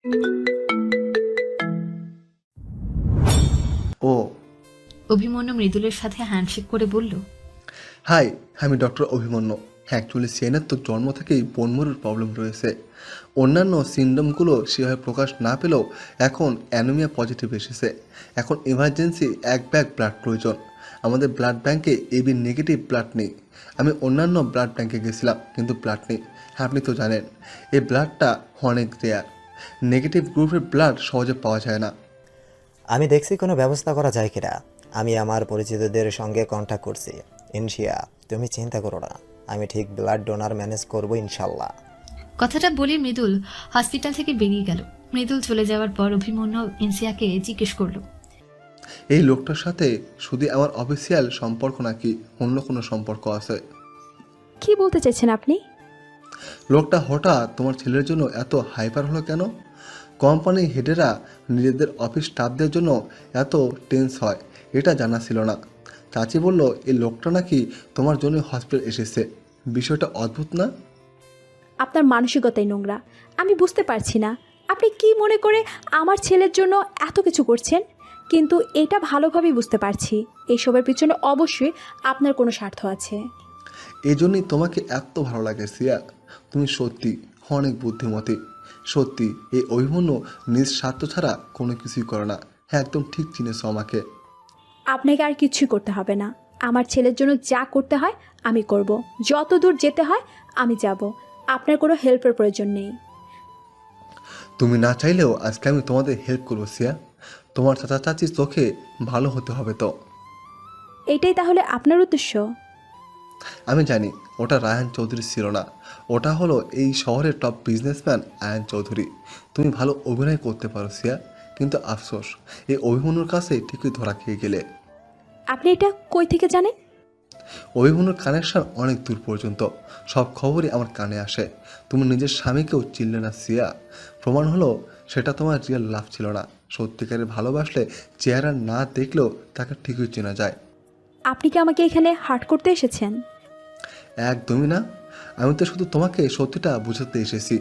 ও অভিমন্যু মৃদুলের সাথে হ্যান্ডশেক করে বলল, হাই, আমি ডক্টর অভিমন্যু। অ্যাকচুয়ালি সিয়ানের তো জন্ম থেকেই বনমরুর প্রবলেম রয়েছে। অন্যান্য সিনড্রোমগুলো সেভাবে প্রকাশ না পেলেও এখন অ্যানোমিয়া পজিটিভ এসেছে। এখন ইমার্জেন্সি 1 ব্যাগ ব্লাড প্রয়োজন। আমাদের ব্লাড ব্যাংকে এবি নেগেটিভ ব্লাড নেই। আমি অন্যান্য ব্লাড ব্যাংকে গেছিলাম, কিন্তু ব্লাড নেই। আপনি তো জানেন এই ব্লাডটা অনেক রেয়ার। নেগেটিভ গ্রুপের ব্লাড সহজে পাওয়া যায় না। আমি দেখছি কোনো ব্যবস্থা করা যায় কিনা। আমি আমার পরিচিতদের সঙ্গে কন্ট্যাক্ট করছি। ইনশিয়া, তুমি চিন্তা করো না, আমি ঠিক ব্লাড ডোনার ম্যানেজ করব ইনশাল্লাহ। কথাটা বলে মৃদুল হসপিটাল থেকে বেরিয়ে গেল। মৃদুল চলে যাওয়ার পর অভিমন্যু ইনসিয়াকে জিজ্ঞেস করল, এই লোকটার সাথে শুধু আমার অফিসিয়াল সম্পর্ক নাকি অন্য কোনো সম্পর্ক আছে? কি বলতে চাইছেন আপনি? লোকটা হঠাৎ তোমার ছেলের জন্য এত হাইপার হলো কেন? কোম্পানির হেডেরা নিজেদের অফিস স্টাফদের জন্য এত টেন্স হয়, এটা জানা ছিল না। চাচি বলল এই লোকটা নাকি তোমার জন্য হসপিটাল এসেছে। বিষয়টা অদ্ভুত না? আপনার মানসিকতাই নোংরা। আমি বুঝতে পারছি না আপনি কি মনে করে আমার ছেলের জন্য এত কিছু করছেন, কিন্তু এটা ভালোভাবেই বুঝতে পারছি এইসবের পিছনে অবশ্যই আপনার কোনো স্বার্থ আছে। এই জন্যই তোমাকে এত ভালো লাগে সিয়া। তুমি সত্যি অনেক বুদ্ধিমতী। সত্যি এই অভিমন্যু নিজ স্বার্থ ছাড়া কোনো কিছুই করে না। হ্যাঁ, একদম ঠিক চিনেছ আমাকে। আপনাকে আর কিছুই করতে হবে না। আমার ছেলের জন্য যা করতে হয় আমি করব, যত দূর যেতে হয় আমি যাব। আপনার কোনো হেল্পের প্রয়োজন নেই। তুমি না চাইলেও আজকে আমি তোমাদের হেল্প করবো সিয়া। তোমার চাচা চাচির চোখে ভালো হতে হবে তো। এইটাই তাহলে আপনার উদ্দেশ্য? আমি জানি ওটা রায়হান চৌধুরী ছিল না, ওটা হলো এই শহরের টপ বিজনেসম্যান আয়ান চৌধুরী। তুমি ভালো অভিনয় করতে পারো সিয়া, কিন্তু আফসোস এই অভিমন্যুর কাছে ঠিকই ধরা খেয়ে গেলে। আপনি এটা কই থেকে জানেন? অভিমন্যুর কানেকশন অনেক দূর পর্যন্ত, সব খবরই আমার কানে আসে। তুমি নিজের স্বামীকেও চিনলে না সিয়া। প্রমাণ হলো সেটা তোমার রিয়েল লাভ ছিল না। সত্যিকারের ভালোবাসলে চেহারা না দেখলেও তাকে ঠিকই চেনা যায়। আপনি কি আমাকে এখানে হার্ট করতে এসেছেন? একদমই না। আমি তো শুধু তোমাকে সত্যিটা বুঝাতে এসেছি।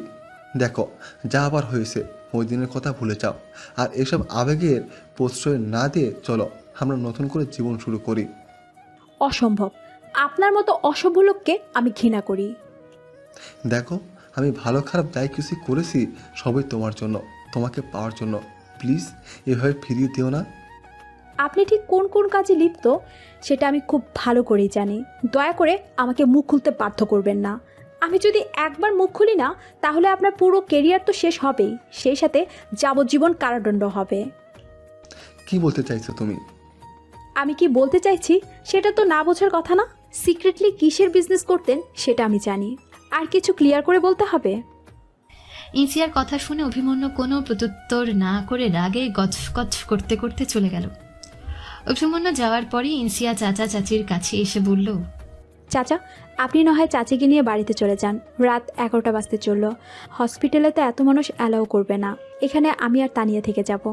দেখো, যা আবার হয়েছে ওই দিনের কথা ভুলে যাও, আর এসব আবেগের প্রশ্রয় না দিয়ে চলো আমরা নতুন করে জীবন শুরু করি। অসম্ভব। আপনার মতো অসভ্য লোককে আমি ঘৃণা করি। দেখো, আমি ভালো খারাপ যাই কিছু করেছি সবই তোমার জন্য, তোমাকে পাওয়ার জন্য। প্লিজ এভাবে ফিরিয়ে দিও না। আপনি ঠিক কোন কোন কাজে লিপ্ত সেটা আমি খুব ভালো করেই জানি। দয়া করে আমাকে মুখ খুলতে বাধ্য করবেন না। আমি যদি একবার মুখ খুলি না, তাহলে আপনার পুরো কেরিয়ার তো শেষ হবেই, সেই সাথে যাবজ্জীবন কারাদণ্ড হবে। কি বলতে চাইছো তুমি? আমি কি বলতে চাইছি সেটা তো না বোঝার কথা না। সিক্রেটলি কিসের বিজনেস করতেন সেটা আমি জানি। আর কিছু ক্লিয়ার করে বলতে হবে? ইনসিয়ার কথা শুনে অভিমন্যু কোনো প্রত্যুত্তর না করে রাগে গজগজ করতে করতে চলে গেল। অভিমন্যু যাওয়ার পরই ইনসিয়া চাচা চাচির কাছে এসে বলল, চাচা, আপনি না হয় চাচিকে নিয়ে বাড়িতে চলে যান। রাত 11টা বাজতে চললো। হসপিটালে তো এত মানুষ অ্যালাউ করবে না। এখানে আমি আর তানিয়া থেকে যাব।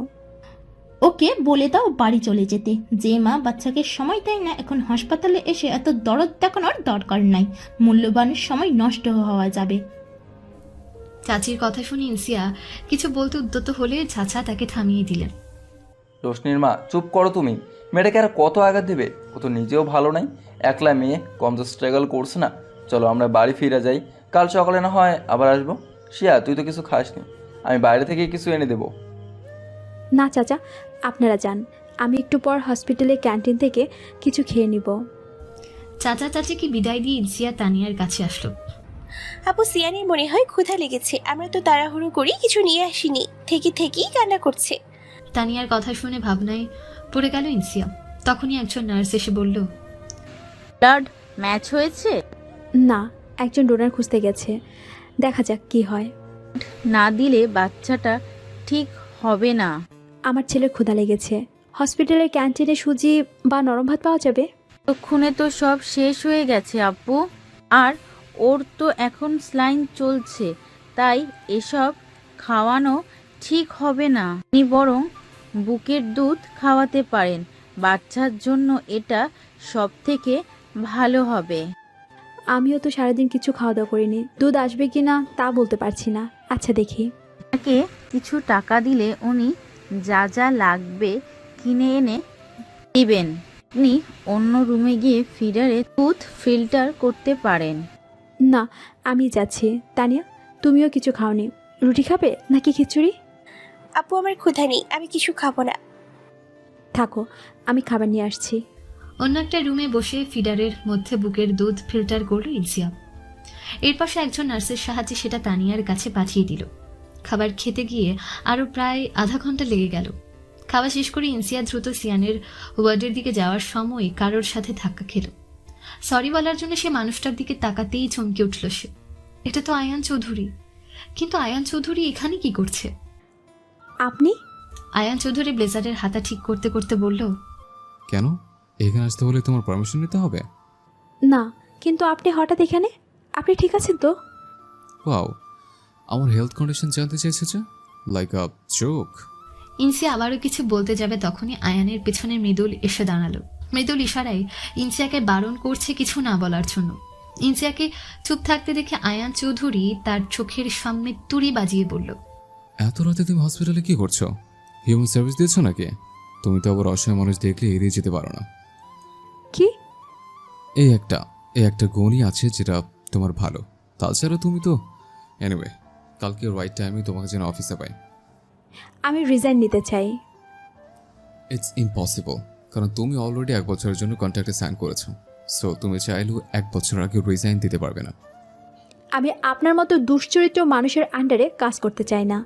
ওকে বলে দাও বাড়ি চলে যেতে। যে মা বাচ্চাকে সময় দেয় না, এখন হাসপাতালে এসে এত দরদ দেখানোর দরকার নাই। মূল্যবানের সময় নষ্ট হওয়া যাবে। চাচির কথা শুনে ইনসিয়া কিছু বলতে উদ্যত হলে চাচা তাকে থামিয়ে দিলেন। রোশনির মা, চুপ করো তুমি। মেয়েটাকে আর কত আঘাত দেবে? ও তো নিজেও ভালো নাই, একলা মেয়ে, কম তো স্ট্রাগল করছে না। চলো আমরা বাড়ি ফিরে যাই, কাল সকালে না হয় আবার আসবো। শিয়া, তুই তো কিছু খাসনি, আমি বাইরে থেকে কিছু এনে দেবো। না চাচা, আপনারা যান। আমি একটু পর হসপিটালে ক্যান্টিন থেকে কিছু খেয়ে নিব। চাচা চাচিকে বিদায় দিয়ে ইনসিয়া তানিয়ার কাছে আসলো। আপু, সিয়ানির মনে হয় ক্ষুধা লেগেছে। আমরা তো তাড়াহুড়ো করি কিছু নিয়ে আসিনি, থেকেই কান্না করছে। তানিয়ার কথা শুনে ভাবনায় পড়ে গেল ইনসিয়া। তখনই একজন নার্স এসে বলল, ব্লাড ম্যাচ হয়েছে? না, একজন ডোনার খুঁজতে গেছে। দেখা যাক কি হয়। না দিলে বাচ্চাটা ঠিক হবে না। আমার ছেলের ক্ষুধা লেগেছে। হসপিটালের ক্যান্টিনে সুজি বা নরম ভাত পাওয়া যাবে? তক্ষণে তো সব শেষ হয়ে গেছে আপু। আর ওর তো এখন স্লাইন চলছে, তাই এসব খাওয়ানো ঠিক হবে না। আপনি বরং বুকের দুধ খাওয়াতে পারেন, বাচ্চার জন্য এটা সব থেকে ভালো হবে। আমিও তো সারাদিন কিছু খাওয়া দাওয়া করিনি। দুধ আসবে কি না তা বলতে পারছি না। আচ্ছা দেখি। তাকে কিছু টাকা দিলে উনি যা যা লাগবে কিনে এনে দিবেন। আপনি অন্য রুমে গিয়ে ফিডারে দুধ ফিল্টার করতে পারেন। না, আমি যাচ্ছি। তানিয়া, তুমিও কিছু খাওনি। রুটি খাবে নাকি খিচুড়ি? আপু আমার ক্ষুধা নেই, আমি কিছু খাবো না। থাকো, আমি খাবার নিয়ে আসছি। অন্য একটা রুমে বসে ফিডারের মধ্যে বুকের দুধ ফিল্টার করল ইনসিয়া। এর পাশে একজন নার্সের সাহায্যে সেটা তানিয়ার কাছে পাঠিয়ে দিল। খাবার খেতে গিয়ে আরও প্রায় আধা ঘন্টা লেগে গেল। খাওয়া শেষ করে ইনসিয়া দ্রুত সিয়ানের ওয়ার্ডের দিকে যাওয়ার সময় কারোর সাথে ধাক্কা খেল। সরি বলার জন্য সে মানুষটার দিকে তাকাতেই চমকে উঠল সে। এটা তো আয়ান চৌধুরী। কিন্তু আয়ান চৌধুরী এখানে কি করছে? আপনি? আয়ান চৌধুরী ব্লেজারের হাতা ঠিক করতে করতে বলল, কেন এখানে আসতে হলে তোমার পারমিশন নিতে হবে? না, কিন্তু আপনি হঠাৎ এখানে? আপনি ঠিক আছেন তো? ওয়াও, আমার হেলথ কন্ডিশন জানতে চেয়েছে যে, লাইক আ জোক। ইনসিয়া আবারও কিছু বলতে যাবে তখনই আয়ানের পেছনে মৃদুল এসে দাঁড়ালো। মৃদুল ইশারায় ইনসিয়াকে বারণ করছে কিছু না বলার জন্য। ইনসিয়াকে চুপ থাকতে দেখে আয়ান চৌধুরী তার চোখের সামনে তুড়ি বাজিয়ে বলল, এত রাতে তুমি হসপিটালে কি করছো? হিউম্যান সার্ভিস দিচ্ছ নাকি? তুমি তো আবার অসহায় মানুষ দেখলে এড়িয়ে যেতে পারো না। কি? এই একটা গুণই আছে যেটা তোমার ভালো। তাছাড়া তুমি তো এনিওয়ে, কালকে রাইট টাইমে তোমাকে যেন অফিসে পাই। আমি রিজাইন নিতে চাই। ইটস ইম্পসিবল, কারণ তুমি অলরেডি 1 বছরের জন্য কন্ট্রাক্টে সাইন করেছো। সো তুমি চাইলেও 1 বছর আগে রিজাইন দিতে পারবে না। আমি আপনার মতো দুশ্চরিত্র মানুষের আন্ডারে কাজ করতে চাই না।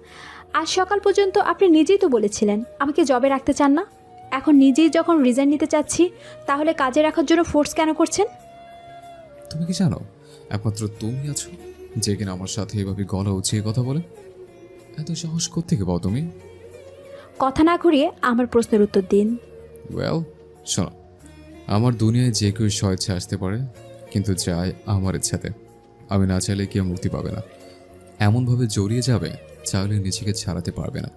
আজ সকাল পর্যন্ত আপনি নিজেই তো বলেছিলেন আমাকে জবে রাখতে চান না। এখন নিজেই যখন রিজাইন নিতে চাচ্ছি, তাহলে কাজে রাখার জন্য ফোর্স কেন করছেন? তুমি কি জানো একমাত্র তুমি আছো যে কিনা আমার সাথে এভাবে গলা উঁচিয়ে কথা বলে? এত সাহস কোত্থেকে পাও তুমি? কথা না ঘুরিয়ে আমার প্রশ্নের উত্তর দিন। ওয়েল শোনো, আমার দুনিয়ায় যে কেউ স্বেচ্ছা আসতে পারে, কিন্তু চাই আমার ইচ্ছাতে। আমি না চাইলে কেউ মুক্তি পাবে না। এমনভাবে জড়িয়ে যাবে চাইলে নিজেকে ছাড়াতে পারবে না।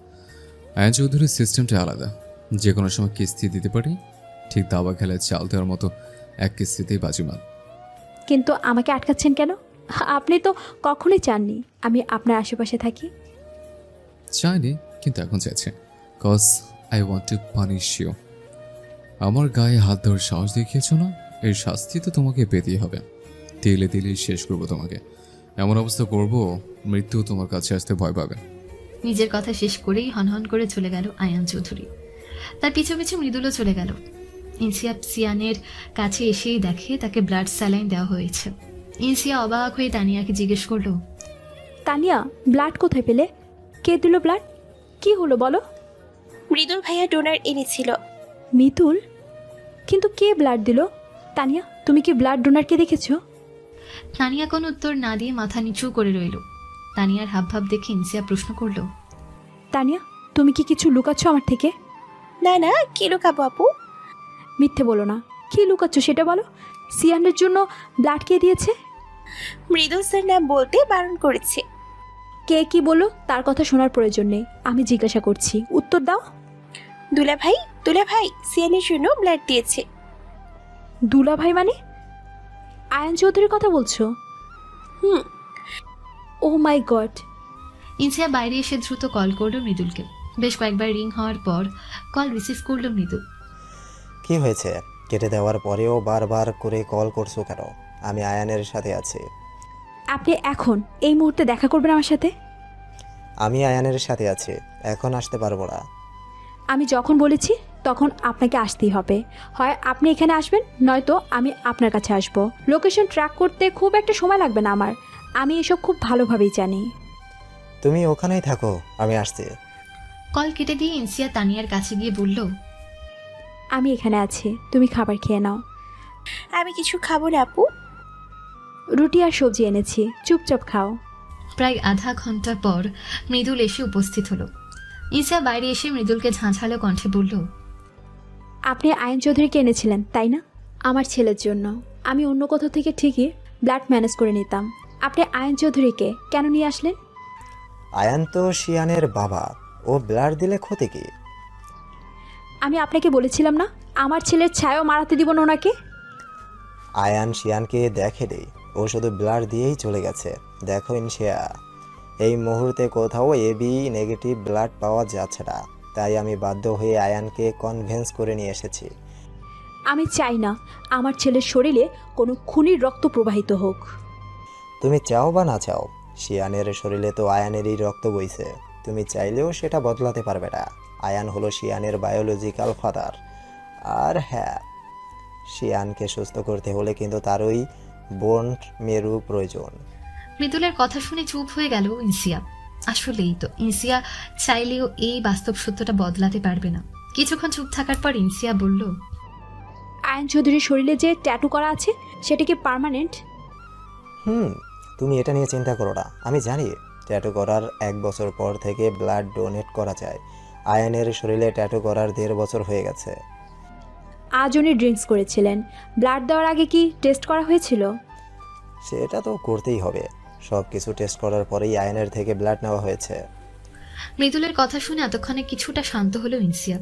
আয়ন চৌধুরীর সিস্টেমটা আলাদা। যে কোনো সময় কিস্তি দিতে পারি, ঠিক দাবা খেলায় চাল দেওয়ার মতো এক কিস্তিতেই বাজিমাত। কিন্তু আমাকে আটকাচ্ছেন কেন? আপনি তো কখনোই চাননি আমি আপনার আশেপাশে থাকি। চাইনি, কিন্তু এখন চাইছে। Cause I want to punish you. আমার গায়ে হাত দেওয়ার সাহস দেখিয়েছ না, এর শাস্তি তো তোমাকে পেতেই হবে। তিলে তিলে শেষ করবো তোমাকে। এমন অবস্থা করব মৃত্যু তোমার কাছে আসতে ভয় পাবে। নিজের কথা শেষ করেই হনহন করে চলে গেল আয়ান চৌধুরী। তার পিছু পিছু মৃদুলও চলে গেল। ইনসিয়া সিয়ানের কাছে এসেই দেখে তাকে ব্লাড স্যালাইন দেওয়া হয়েছে। ইনসিয়া অবাক হয়ে তানিয়াকে জিজ্ঞেস করলো, তানিয়া, ব্লাড কোথায় পেলে? কে দিল ব্লাড? কি হলো বলো? মৃদুল ভাইয়া ডোনার এনেছিল। মিতুল? কিন্তু কে ব্লাড দিল? তানিয়া, তুমি কি ব্লাড ডোনারকে দেখেছো? তানিয়া কোনো উত্তর না দিয়ে মাথা নিচু করে রইল। তানিয়ার হাবভাব দেখে ইনসিয়া প্রশ্ন করলো, তানিয়া, তুমি কি কিছু লুকাচ্ছ আমার থেকে? না না, কি লুকাবো আপু? মিথ্যে বলো না। কি লুকাচ্ছ সেটা বলো। সিয়ানের জন্য ব্লাড কে দিয়েছে? মৃদুল স্যার নাম বলতে বারণ করেছে। কে কি বলো তার কথা শোনার প্রয়োজন নেই। আমি জিজ্ঞাসা করছি, উত্তর দাও। দুলা ভাই সিয়ানের জন্য ব্লাড দিয়েছে। দুলা ভাই মানে? আয়ান চৌধুরীর কথা বলছো? হুম। ও মাই গড। ইনসিয়া বাইরে এসে দ্রুত কল করলো মৃদুলকে। বেশ কয়েকবার রিং হওয়ার পর কল রিসিভ করলো মৃদুল। কি হয়েছে? কেটে দেওয়ার পরেও বারবার করে কল করছো কেন? আমি আয়ানের সাথে আছি। আপনি এখন এই মুহূর্তে দেখা করবেন আমার সাথে? আমি আয়ানের সাথে আছি, এখন আসতে পারবো না। আমি যখন বলেছি তখন আপনাকে আসতেই হবে। হয় আপনি এখানে আসবেন, নয়তো আমি আপনার কাছে আসব। লোকেশন ট্র্যাক করতে খুব একটা সময় লাগবে না আমার। আমি এসব খুব ভালোভাবেই জানি। তুমি ওখানেই থাকো, আমি আসছি। কল কেটে দিয়ে ইনসিয়া তানিয়ার কাছে গিয়ে বলল, আমি এখানে আছি, তুমি খাবার খেয়ে নাও। আমি কিছু খাবো না আপু। রুটি আর সবজি এনেছি, চুপচাপ খাও। প্রায় আধা ঘন্টা পর মৃদুল এসে উপস্থিত হলো। ইনসিয়া বাইরে এসে মৃদুলকে ঝাঁঝালো কণ্ঠে বলল, আপনি আয়ন চৌধুরীকে এনেছিলেন তাই না? আমার ছেলের জন্য। আমি অন্য কোথাও থেকে ঠিকই ব্লাড ম্যানেজ করে নিতাম। আপনি আয়ন চৌধুরীকে কেন নিয়ে আসলেন? আয়ান তো শিয়ানের বাবা, ও ব্লাড দিলে ক্ষতি কি? আমি আপনাকে বলেছিলাম না আমার ছেলের ছায়াও মারাতে দিব না ওনাকে। আয়ান শিয়ানকে দেখে দেই, ও শুধু ব্লাড দিয়েই চলে গেছে। দেখো ইনশিয়া, এই মুহূর্তে কোথাও এবি নেগেটিভ ব্লাড পাওয়া যাচ্ছে না, তাই আমি বাধ্য হয়ে আয়ানকে কনভিন্স করে নিয়ে এসেছি। আমি চাই না আমার ছেলের শরীরে কোনো খুনির রক্ত প্রবাহিত হোক। তুমি চাও বা না চাও, শিয়ানের শরীরে তো আয়ানেরই রক্ত বইছে। তুমি চাইলেও সেটা বদলাতে পারবে না। আয়ান হলো শিয়ানের বায়োলজিক্যাল ফাদার। আর হ্যাঁ, শিয়ানকে সুস্থ করতে হলে কিন্তু তারই বোন মেরু প্রয়োজন। মৃদুলের কথা শুনে চুপ হয়ে গেল ইনসিয়া। আসলেই তো ইনসিয়া চাইলেও এই বাস্তব সত্যটা বদলাতে পারবে না। কিছুক্ষণ চুপ থাকার পর ইনসিয়া বলল, আয়ন চৌধুরীর শরীরে যে ট্যাটু করা আছে সেটা কি পার্মানেন্ট? তুমি এটা নিয়ে চিন্তা করো না। আমি জানি ট্যাটু করার 1 বছর পর থেকে ব্লাড ডোনেট করা যায়। আয়ানের শরীরে ট্যাটু করার 1.5 বছর হয়ে গেছে। আজ উনি ড্রিঙ্কস করেছিলেন, ব্লাড দেওয়ার আগে কি টেস্ট করা হয়েছিল? সেটা তো করতেই হবে। সব কিছু টেস্ট করার পরেই আয়ানের থেকে ব্লাড নেওয়া হয়েছে। মৃদুলের কথা শুনে এতক্ষণে কিছুটা শান্ত হলো ইনসিয়া।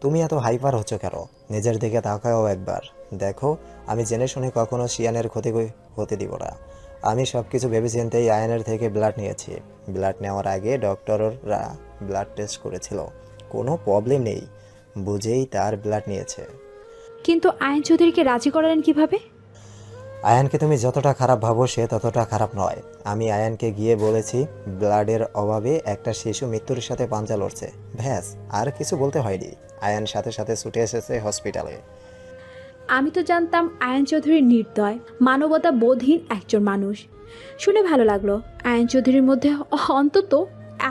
তুমি এত হাইপার হচ্ছ কেন? নিজের দিকে তাকাও একবার। দেখো, আমি জেনে শুনে কখনো শিয়ানের ক্ষতি হতে দিব না। আমি সব কিছু ভেবেচিন্তেই আয়ানের থেকে ব্লাড নিয়েছি। ব্লাড নেওয়ার আগে ডক্টররা ব্লাড টেস্ট করেছিল, কোনো প্রবলেম নেই বুঝেই তার ব্লাড নিয়েছে। কিন্তু আয়ন চৌধুরীকে রাজি করালেন কিভাবে? আয়ানকে তুমি যতটা খারাপ ভাবো সে ততটা খারাপ নয়। আমি আয়ানকে গিয়ে বলেছি ব্লাডের অভাবে একটা শিশু মৃত্যুর সাথে পাঞ্জা লড়ছে, ব্যাস, আর কিছু বলতে হয়নি। আয়ান সাথে সাথে ছুটে এসেছে হসপিটালে। আমি তো জানতাম আয়ন চৌধুরী নির্দয়, মানবতা বোধহীন একজন মানুষ। শুনে ভালো লাগলো আয়ন চৌধুরীর মধ্যে অন্তত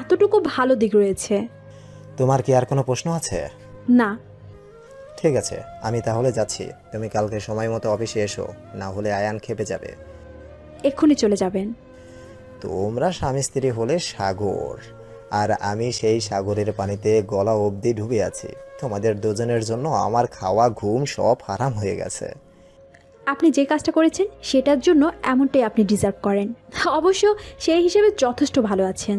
এতটুকু ভালো দিক রয়েছে। তোমার কি আর কোনো প্রশ্ন আছে? না। ঠিক আছে, আমি তাহলে যাচ্ছি। তুমি কালকে সময় মতো অফিসে এসো, না হলে আয়ান খেপে যাবে। এক্ষুনি চলে যাবেন? তোমরা স্বামী স্ত্রী হলে সাগর, আর আমি সেই সাগরের পানিতে গলা অবধি ডুবে আছি। তোমাদের দুজনের জন্য আমার খাওয়া ঘুম সব হারাম হয়ে গেছে। আপনি যে কাজটা করেছেন সেটার জন্য এমনটাই আপনি ডিজার্ভ করেন। অবশ্য সেই হিসেবে যথেষ্ট ভালো আছেন।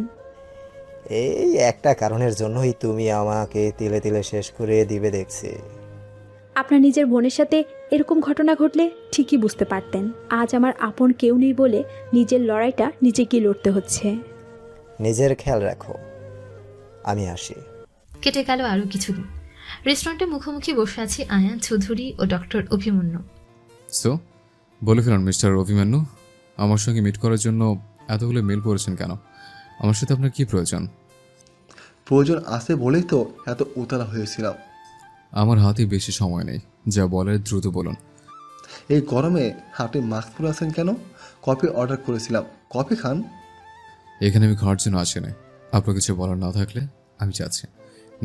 এই একটা কারণের জন্যই তুমি আমাকে তিলে তিলে শেষ করে দিবে দেখছি। আপনার নিজের বোনের সাথে এরকম ঘটনা ঘটলে ঠিকই বুঝতে পারতেন। আজ আমার আপন কেউ নেই বলে নিজের লড়াইটা নিজেকেই লড়তে হচ্ছে। নিজের খেয়াল রাখো, আমি আসি। কেটে গেল আরো কিছুদিন। রেস্টুরেন্টে মুখোমুখি বসে আছে আয়ান চৌধুরী ও ডক্টর অভিমন্যু। সো বলে ফেলুন মিস্টার অভিমন্যু, আমার সঙ্গে মিট করার জন্য এতগুলো মেল করেছেন কেন? আমার সাথে আপনার কি প্রয়োজন? প্রয়োজন আছে বলেই তো এত উতলা হয়েছিলাম। আমার হাতে বেশি সময় নেই, যা বলার দ্রুত বলুন। এই গরমে আপনি মাস্ক পরে আছেন কেন? কফি অর্ডার করেছিলাম, কফি খান। এখানে আমি খাওয়ার জন্য আসিনি। আপনার কিছু বলার না থাকলে আমি যাচ্ছি।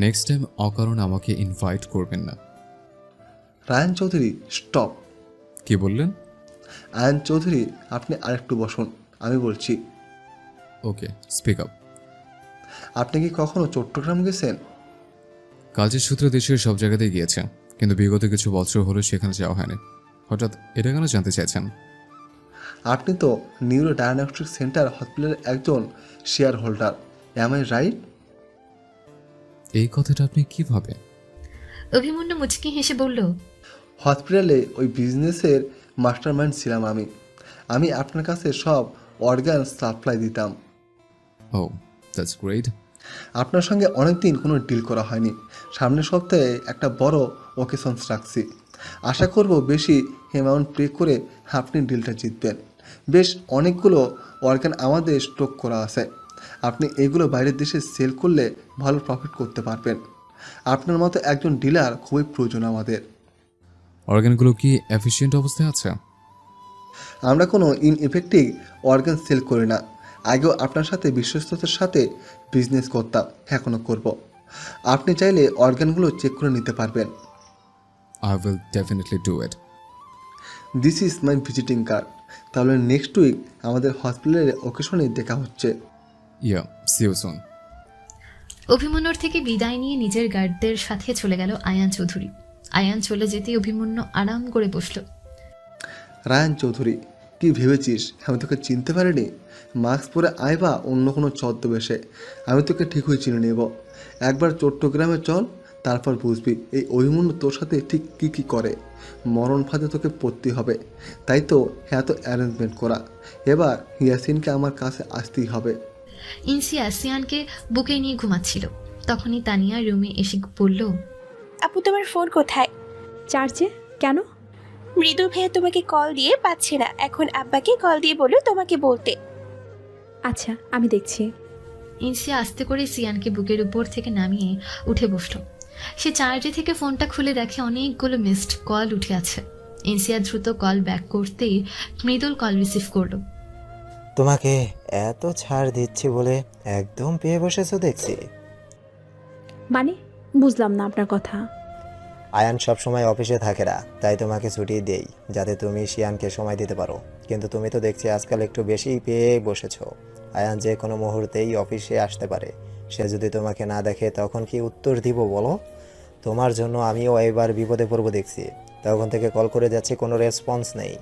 নেক্সট টাইম অকারণে আমাকে ইনভাইট করবেন না। Ryan Chowdhury, stop. কি বললেন? আয়ন চৌধুরী, আপনি আরেকটু বসুন, আমি বলছি। Okay, speak up. আপনি কি কখনো চট্টগ্রাম গেছেন? কাজের সূত্রে দেশের সব জায়গাতেই গিয়েছে, কিন্তু বিগত কিছু বছর হলো সেখানে যাওয়া হয়নি। হঠাৎ এটা কেন জানতে চাইছেন? আপনি তো নিউরো ডায়াগনস্টিক সেন্টার হসপিটালের একজন shareholder, am I right? এই কথাটা আপনি কিভাবে? অভিমন্যু মুচকি হেসে বলল, হসপিটালে ওই বিজনেসের মাস্টারমাইন্ড ছিলাম আমি। আমি আপনার কাছে সব অর্গান সাপ্লাই দিতাম। ও, দ্যাটস গ্রেট। আপনার সঙ্গে অনেকদিন কোনো ডিল করা হয়নি। সামনের সপ্তাহে একটা বড় ওকেশনস রাখছি। আশা করব বেশি অ্যামাউন্ট পে করে আপনি ডিলটা জিতবেন। বেশ অনেকগুলো অর্গান আমাদের স্টক করা আছে। আপনি এগুলো বাইরের দেশে সেল করলে ভালো প্রফিট করতে পারবেন। আপনার মতো একজন ডিলার খুবই প্রয়োজন আমাদের। অর্গানগুলো কি এফিশিয়েন্ট অবস্থায় আছে? আমরা কোনো ইনএফেক্টিভ অর্গান সেল করি না। আগেও আপনার সাথে বিশ্বস্ততার সাথে বিজনেস করতাম, এখনও করব। আপনি চাইলে অর্গানগুলো চেক করে নিতে পারবেন। I will definitely do it. This is my visiting card. তাহলে নেক্সট উইক আমাদের হসপিটালের ওকেশনে দেখা হচ্ছে। ইয়া, সি ইউ সুন। অভিমন্যুর থেকে বিদায় নিয়ে নিজের গার্ডদের সাথে চলে গেল আয়ান চৌধুরী। আয়ান চলে যেতেই অভিমন্যু আরাম করে বসল। রায়ান চৌধুরী, কি ভেবেছিস আমি তোকে চিনতে পারিনি? মাস্ক পরে আয় বা অন্য কোনো ছদ্মবেশে, আমি তোকে ঠিকই চিনে নেব। একবার চট্টগ্রামে চল, তারপর বুঝবি এই অভিমন্যু তোর সাথে ঠিক কী কী করে। মরণ ফাঁদে তোকে পড়তে হবে, তাই তো এত অ্যারেঞ্জমেন্ট করা। এবার ইয়াসিনকে আমার কাছে আসতেই হবে। ইনসিয়া সিয়ানকে বুকে নিয়ে ঘুমাচ্ছিল। তখনই তানিয়া রুমে এসে বলল, আপু তোমার ফোন কোথায়? চার্জে। কেন? মৃদু ভাইয়া তোমাকে কল দিয়ে পাচ্ছে না, এখন আব্বাকে কল দিয়ে বলো তোমাকে বলতে। আচ্ছা, আমি দেখছি। ইনসিয়া আস্তে করে সিয়ানকে বুকের উপর থেকে নামিয়ে উঠে বসল। সে চার্জে থেকে ফোনটা খুলে দেখে অনেকগুলো মিসড কল উঠে আছে। ইনসিয়া দ্রুত কল ব্যাক করতেই মৃদুল কল রিসিভ করলো। তোমাকে এত ছাড় দিচ্ছি বলে একদম পেয়ে বসেছো দেখছি। মানে বুঝলাম না আপনার কথা। আয়ান সব সময় অফিসে থাকে না, তাই তোমাকে ছুটি দেই যাতে তুমি শিয়ানকে সময় দিতে পারো। কিন্তু তুমি তো দেখছি আজকাল একটু বেশি পেয়ে বসেছো। আয়ান যে কোনো মুহূর্তেই অফিসে আসতে পারে। সে যদি তোমাকে না দেখে তখন কি উত্তর দিব বলো? তোমার জন্য আমিও এবার বিপদে পড়বো দেখছি। তখন থেকে কল করে যাচ্ছি, কোনো রেসপন্স নেই।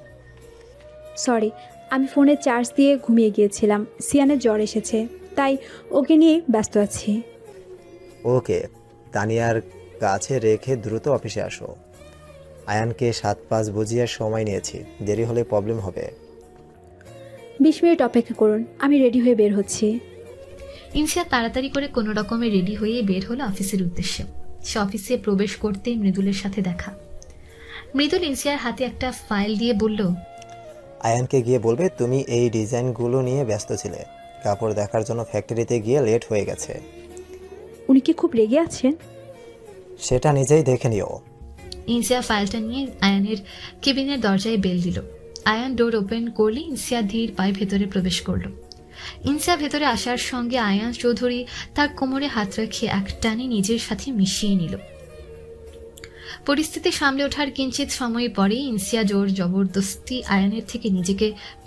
সরি, আমি ফোনে চার্জ দিয়ে ঘুমিয়ে গিয়েছিলাম। সিয়ানের জ্বর এসেছে, তাই ওকে নিয়ে ব্যস্ত আছি। ওকে, তানিয়ার কাছে রেখে দ্রুত অফিসে আসো। আয়ানকে 7-5 বুঝিয়ে সময় নিয়েছি, দেরি হলে প্রবলেম হবে। 20 মিনিট অপেক্ষা করুন, আমি রেডি হয়ে বের হচ্ছি। ইনসিয়া তাড়াতাড়ি করে কোনো রকমে রেডি হয়ে বের হলো অফিসের উদ্দেশ্যে। সে অফিসে প্রবেশ করতেই মৃদুলের সাথে দেখা। মৃদুল ইনসিয়ার হাতে একটা ফাইল দিয়ে বলল, আয়ানকে গিয়ে বলবে তুমি এই ডিজাইনগুলো নিয়ে ব্যস্ত ছিলে। কাপড় দেখার জন্য ফ্যাক্টরিতে গিয়ে লেট হয়ে গেছে। উনি কি খুব রেগে আছেন? সেটা নিজেই দেখে নিও। ইনসিয়া ফাইলটা নিয়ে আয়ানের কেবিনের দরজায় বেল দিল। আয়ান ডোর ওপেন করলে ইনসিয়া ধীর পায়ে ভেতরে প্রবেশ করলো। ইনসিয়া ভেতরে আসার সঙ্গে আয়ান চৌধুরী তার কোমরে হাত রেখে এক টানে নিজের সাথে মিশিয়ে নিল। পরিস্থিতি সামলে ওঠার কিঞ্চিত সময় পরে ইনসিয়া জোর জবরদস্তি আয়ানের থেকে নিজেকে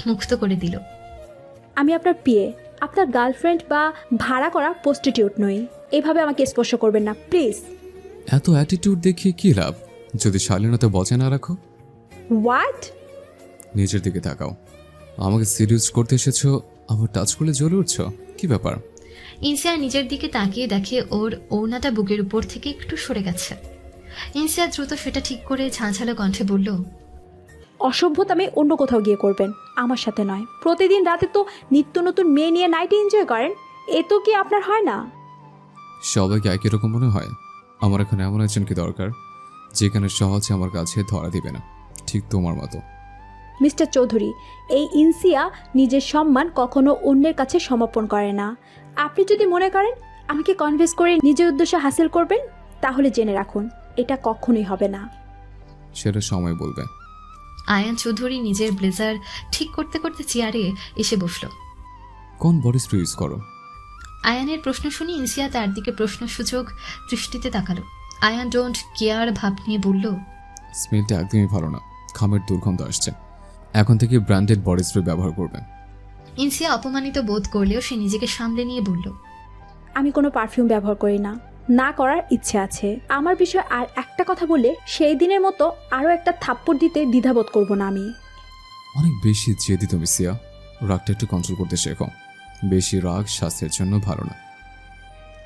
মুক্ত করে দিল। আমি আপনার পিএ, আপনার গার্লফ্রেন্ড বা ভাড়া করা প্রস্টিটিউট নই। এভাবে আমাকে স্পর্শ করবেন না প্লিজ। এত অ্যাটিটিউড দেখিয়ে কী লাভ যদি শালীনতা বজায় না রাখো? হোয়াট? নিজের দিকে তাকাও। আমাকে সিরিয়াস করতে এসেছো, আমার টাচ করলে জ্বলে উঠছো, কি ব্যাপার? ইনসিয়া নিজের দিকে তাকিয়ে দেখে ওর ওড়নাটা বুকের উপর থেকে একটু সরে গেছে। ইনসিয়া দ্রুত সেটা ঠিক করে ঝাঁঝালো কণ্ঠে বলল, অসভ্যতামে অন্য কোথাও গিয়ে করবেন, আমার সাথে নয়। প্রতিদিন রাতে তো নিত্য নতুন মেয়ে নিয়ে নাইটে এনজয় করেন, এ তো কি আপনার হয় না? সবাইকে একই রকম মনে হয়? আমার এখন এমন একজনকে দরকার যেখানে সহজে আমার কাছে ধরা দিবে না, ঠিক তোমার মতো। মিস্টার চৌধুরী, এই ইনসিয়া নিজের সম্মান কখনো অন্যের কাছে সমর্পণ করে না। আপনি যদি মনে করেন আমাকে কনভিন্স করে নিজের উদ্দেশ্য হাসিল করবেন, তাহলে জেনে রাখুন এটা কখনোই হবে না। সেটা সময় বলবে। আয়ান চৌধুরী নিজের ব্লেজার ঠিক করতে করতে চেয়ারে এসে বসল। কোন বডি স্প্রে ইউজ করো? আয়ানের প্রশ্ন শুনে ইনসিয়া তার দিকে প্রশ্নসূচক দৃষ্টিতে তাকালো। আয়ান ডোন্ট কেয়ার ভাব নিয়ে বলল, স্মেলটা একদমই ভালো না, খামের দুর্গন্ধ আসছে। এখন থেকে ব্র্যান্ডেড বডি স্প্রে ব্যবহার করবে। ইনসিয়া অপমানিত বোধ করলেও সে নিজেকে সামলে নিয়ে বলল, আমি কোনো পারফিউম ব্যবহার করি না, না করার ইচ্ছে আছে। আমার বিষয়ে আর একটা কথা বললে সেই দিনের মতো আরও একটা থাপ্পড় দিতে দ্বিধাবোধ করব না আমি। অনেক বেশি জেদি তুমি সিয়া, রাগটা একটু কন্ট্রোল করতে শেখো। বেশি রাগ স্বাস্থ্যের জন্য ভালো না।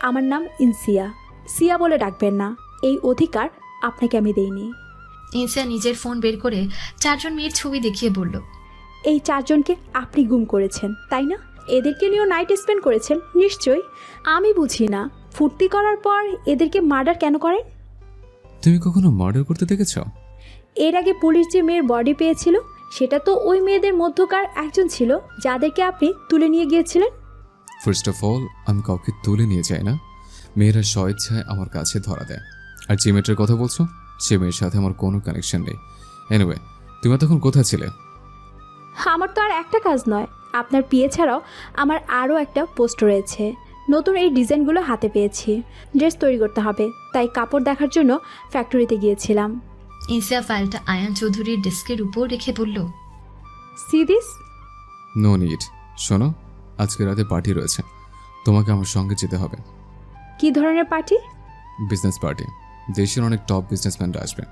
আমার নাম ইনসিয়া, সিয়া বলে ডাকবেন না, এই অধিকার আপনাকে আমি দেইনি। ইনসিয়া নিজের ফোন বের করে 4 জন মেয়ের ছবি দেখিয়ে বলল, এই 4 জনকে আপনি গুম করেছেন তাই না? এদেরকে নিয়েও নাইট স্পেন্ড করেছেন নিশ্চয়ই। আমি বুঝি না ফুর্তি করার পর এদেরকে মার্ডার কেন করেন? তুমি কখনো মার্ডার করতে দেখেছ? এর আগে পুলিশ যে মেয়ের বডি পেয়েছিল সেটা তো ওই মেয়েদের মধ্যকার একজন ছিল যাদেরকে আপনি তুলে নিয়ে গিয়েছিলেন। ফার্স্ট অফ অল, আমি কাউকে তুলে নিয়ে যাই না। মেয়েরা স্বেচ্ছায় আমার কাছে ধরা দেয়। আর যে মেয়েটার কথা বলছো সে মেয়ের সাথে আমার কোনো কানেকশন নেই। এনিওয়ে, তুমি তখন কোথায় ছিলে? আমার তো আর একটা কাজ নয়, আপনার পিএ ছাড়াও আমার আরও একটা পোস্ট রয়েছে। নতুন এই ডিজাইনগুলো হাতে পেয়েছি, ড্রেস তৈরি করতে হবে, তাই কাপড় দেখার জন্য ফ্যাক্টরিতে গিয়েছিলাম। ইনসিয়া ফাইলটা আয়ান চৌধুরীর ডেস্কের উপর রেখে বলল, সি দিস। No need. শোনো, আজকে রাতে পার্টি রয়েছে, তোমাকে আমার সঙ্গে যেতে হবে। কি ধরনের পার্টি? Business party. দেশের অনেক টপ বিজনেসম্যানরা আসবে।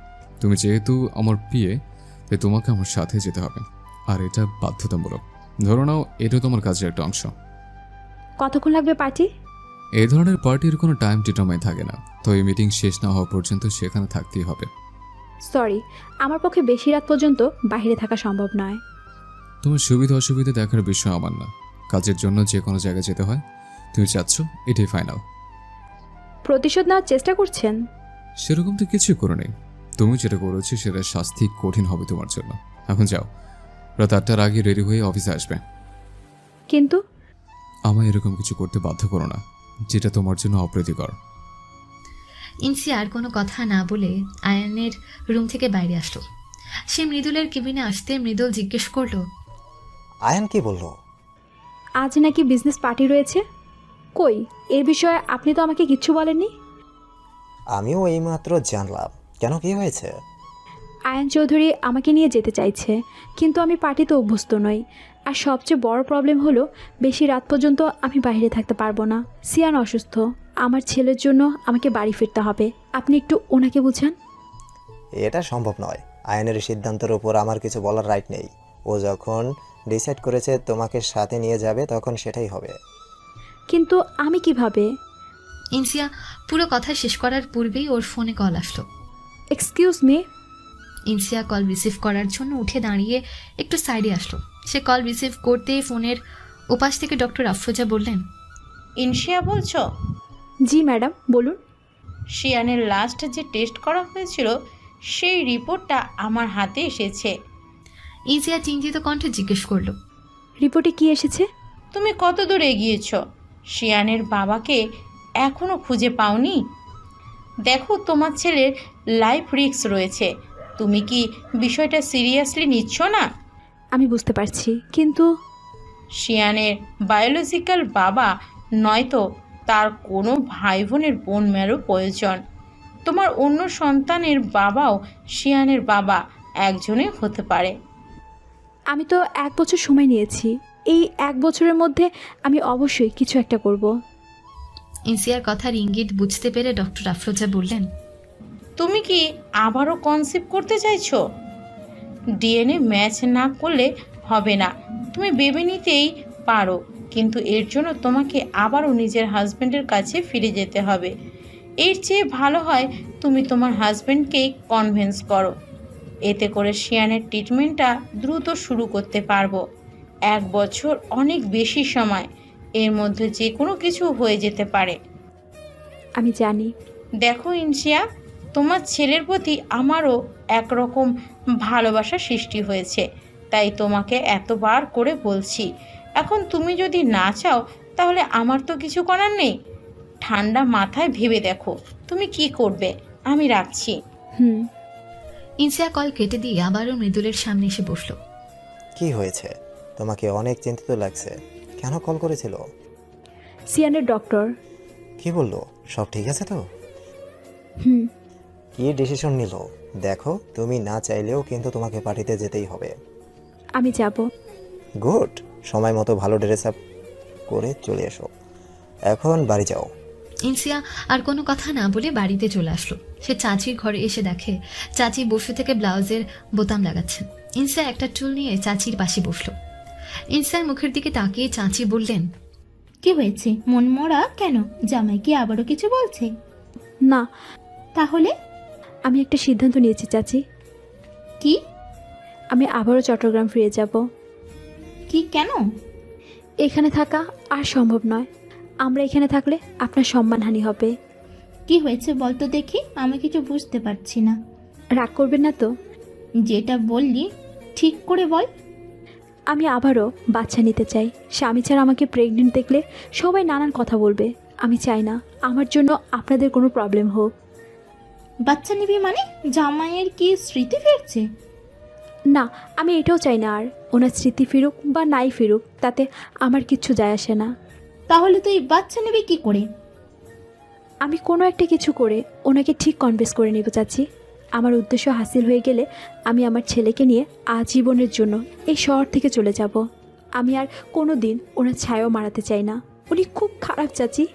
তুমি যেহেতু আমার পিএ, তাই তোমাকে আমার সাথে যেতে হবে। আর এটা বাধ্যতামূলক। ধরো নাও এটা তোমার কাজের একটা অংশ। কতক্ষণ লাগবে পার্টি? এই ধরনের পার্টির কোনো টাইম ডিটারমাইন থাকে না, তো এই মিটিং শেষ না হওয়া পর্যন্ত সেখানে থাকতেই হবে। সরি, আমার পক্ষে বেশি রাত পর্যন্ত বাইরে থাকা সম্ভব নয়। তোমার সুবিধা অসুবিধা দেখার বিষয় আমার না, কাজের জন্য যে কোনো জায়গায় যেতে হয়, তুমি চাচ্ছ এটাই ফাইনাল। প্রতিশোধ নেওয়ার চেষ্টা করছেন? সেরকম তো কিছুই করো নেই, তুমি যেটা করেছো সেটার শাস্তি কঠিন হবে তোমার জন্য। এখন যাও, রাত 8টার আগে রেডি হয়ে অফিসে আসবে। কিন্তু আমায় এরকম কিছু করতে বাধ্য করো না যেটা তোমার জন্য অপ্রীতিকর। ইনসিয়া আর কোনো কথা না বলে আয়ানের রুম থেকে বাইরে আসলো। সে মৃদুলের কেবিনে আসতে মৃদুল জিজ্ঞেস করলো, আয়ান কি বললো? আজ নাকি বিজনেস পার্টি রয়েছে। কই, এ বিষয়ে আপনি তো আমাকে কিচ্ছু বলেননি। আমিও এইমাত্র জানলাম। কেন, কি হয়েছে? আয়ান চৌধুরী আমাকে নিয়ে যেতে চাইছে, কিন্তু আমি পার্টিতে অভ্যস্ত নই। আর সবচেয়ে বড় প্রবলেম হলো বেশি রাত পর্যন্ত আমি বাইরে থাকতে পারবো না। সিয়ান অসুস্থ, আমার ছেলের জন্য আমাকে বাড়ি ফিরতে হবে। আপনি একটু ওনাকে বুঝান। এটা সম্ভব নয়। আয়নের সিদ্ধান্তের উপর আমার কিছু বলার রাইট নেই। ও যখন ডিসাইড করেছে তোমাকে সাথে নিয়ে যাবে তখন সেটাই হবে। কিন্তু আমি কিভাবে? ইনসিয়া পুরো কথা শেষ করার পূর্বেই ওর ফোনে কল আসলো। Excuse me. Insia call receive করার জন্য উঠে দাঁড়িয়ে একটু সাইডে আসলো। সে কল রিসিভ করতেই ফোনের ওপাশ থেকে ডক্টর আফরোজা বললেন, ইনশিয়া বলছো? জি ম্যাডাম, বলুন। শিয়ানের লাস্ট যে টেস্ট করা হয়েছিল সেই রিপোর্টটা আমার হাতে এসেছে। ইনসিয়া চিন্তিত কণ্ঠে জিজ্ঞেস করলো, রিপোর্টে কি এসেছে? তুমি কত দূর এগিয়েছ? শিয়ানের বাবাকে এখনো খুঁজে পাওনি? দেখো, তোমার ছেলের লাইফ রিস্ক রয়েছে। তুমি কি বিষয়টা সিরিয়াসলি নিচ্ছ না? আমি বুঝতে পারছি, কিন্তু শিয়ানের বায়োলজিক্যাল বাবা নয়তো তার কোনো ভাই বোনের বোন ম্যারও প্রয়োজন। তোমার অন্য সন্তানের বাবাও শিয়ানের বাবা একজনই হতে পারে। আমি তো 1 বছর সময় নিয়েছি। এই 1 বছরের মধ্যে আমি অবশ্যই কিছু একটা করব। ইনসিয়ার কথার ইঙ্গিত বুঝতে পেরে ডক্টর আফরোজা বললেন, তুমি কি আবারও কনসিভ করতে চাইছো? ডিএনএ ম্যাচ না করলে হবে না। তুমি বেবি নিতেই পারো, কিন্তু এর জন্য তোমাকে আবারও নিজের হাজব্যান্ডের কাছে ফিরে যেতে হবে। এর চেয়ে ভালো হয় তুমি তোমার হাজব্যান্ডকেই কনভিন্স করো। এতে করে শিয়ানের ট্রিটমেন্টটা দ্রুত শুরু করতে পারবো। 1 বছর অনেক বেশি সময়, এর মধ্যে যে কোনো কিছু হয়ে যেতে পারে। আমি জানি। দেখো ইনশিয়া, তোমার ছেলের প্রতি আমারও একরকম ভালোবাসা সৃষ্টি হয়েছে, তাই তোমাকে এতবার করে বলছি। এখন তুমি যদি না চাও তাহলে আমার তো কিছু করার নেই। ঠান্ডা মাথায় ভেবে দেখো তুমি কি করবে। আমি রাখছি। হুম। ইনসিয়া কল কেটে দিয়ে আবারও মৃদুলের সামনে এসে বসলো। কি হয়েছে? তোমাকে অনেক চিন্তিত লাগছে। কেন কল করেছিল? সিয়ানের ডক্টর। কি বললো? সব ঠিক আছে তো? হুম। কি ডিসিশন নিল? দেখো, তুমি না চাইলেও কিন্তু তোমাকে পার্টিতে যেতেই হবে। আমি যাব। গুড। সময় মতো ভালো ড্রেস আপ করে চলে এসো। এখন বাড়ি যাও। ইনসিয়া আর কোনো কথা না বলে বাড়িতে চলে আসলো। সে চাচির ঘরে এসে দেখে চাচি বসে থেকে ব্লাউজের বোতাম লাগাচ্ছেন। ইনসিয়া একটা চুল নিয়ে চাচির পাশে বসলো। ইনসিয়ার মুখের দিকে তাকিয়ে চাচি বললেন, কি হয়েছে? মন মরা কেন? জামাই কি আবারও কিছু বলছে? না, তাহলে আমি একটা সিদ্ধান্ত নিয়েছি চাচি। কি? আমি আবারও চট্টগ্রাম ফিরে যাব। কি, কেন? এখানে থাকা আর সম্ভব নয়। আমরা এখানে থাকলে আপনার সম্মানহানি হবে। কি হয়েছে বলতো দেখি, আমি কিছু বুঝতে পারছি না। রাগ করবেন না তো? যেটা বললি ঠিক করে বল। আমি আবারও বাচ্চা নিতে চাই। স্বামী ছাড়া আমাকে প্রেগনেন্ট দেখলে সবাই নানান কথা বলবে। আমি চাই না আমার জন্য আপনাদের কোনো প্রবলেম হোক। বাচ্চা নিবি মানে? জামাইয়ের কি স্মৃতি ফিরছে? না, আমি এটাও চাই না আর ওনার স্মৃতি ফিরুক বা নাই ফিরুক, তাতে আমার কিচ্ছু যায় আসে না। তাহলে তুই বাচ্চা নিবি কি করে? আমি কোনো একটা কিছু করে ওনাকে ঠিক কনভিন্স করে নেব চাচি। আমার উদ্দেশ্য হাসিল হয়ে গেলে আমি আমার ছেলেকে নিয়ে আজীবনের জন্য এই শহর থেকে চলে যাব। আমি আর কোনো দিন ওনার ছায়াও মারাতে চাই না। উনি খুব খারাপ চাচি।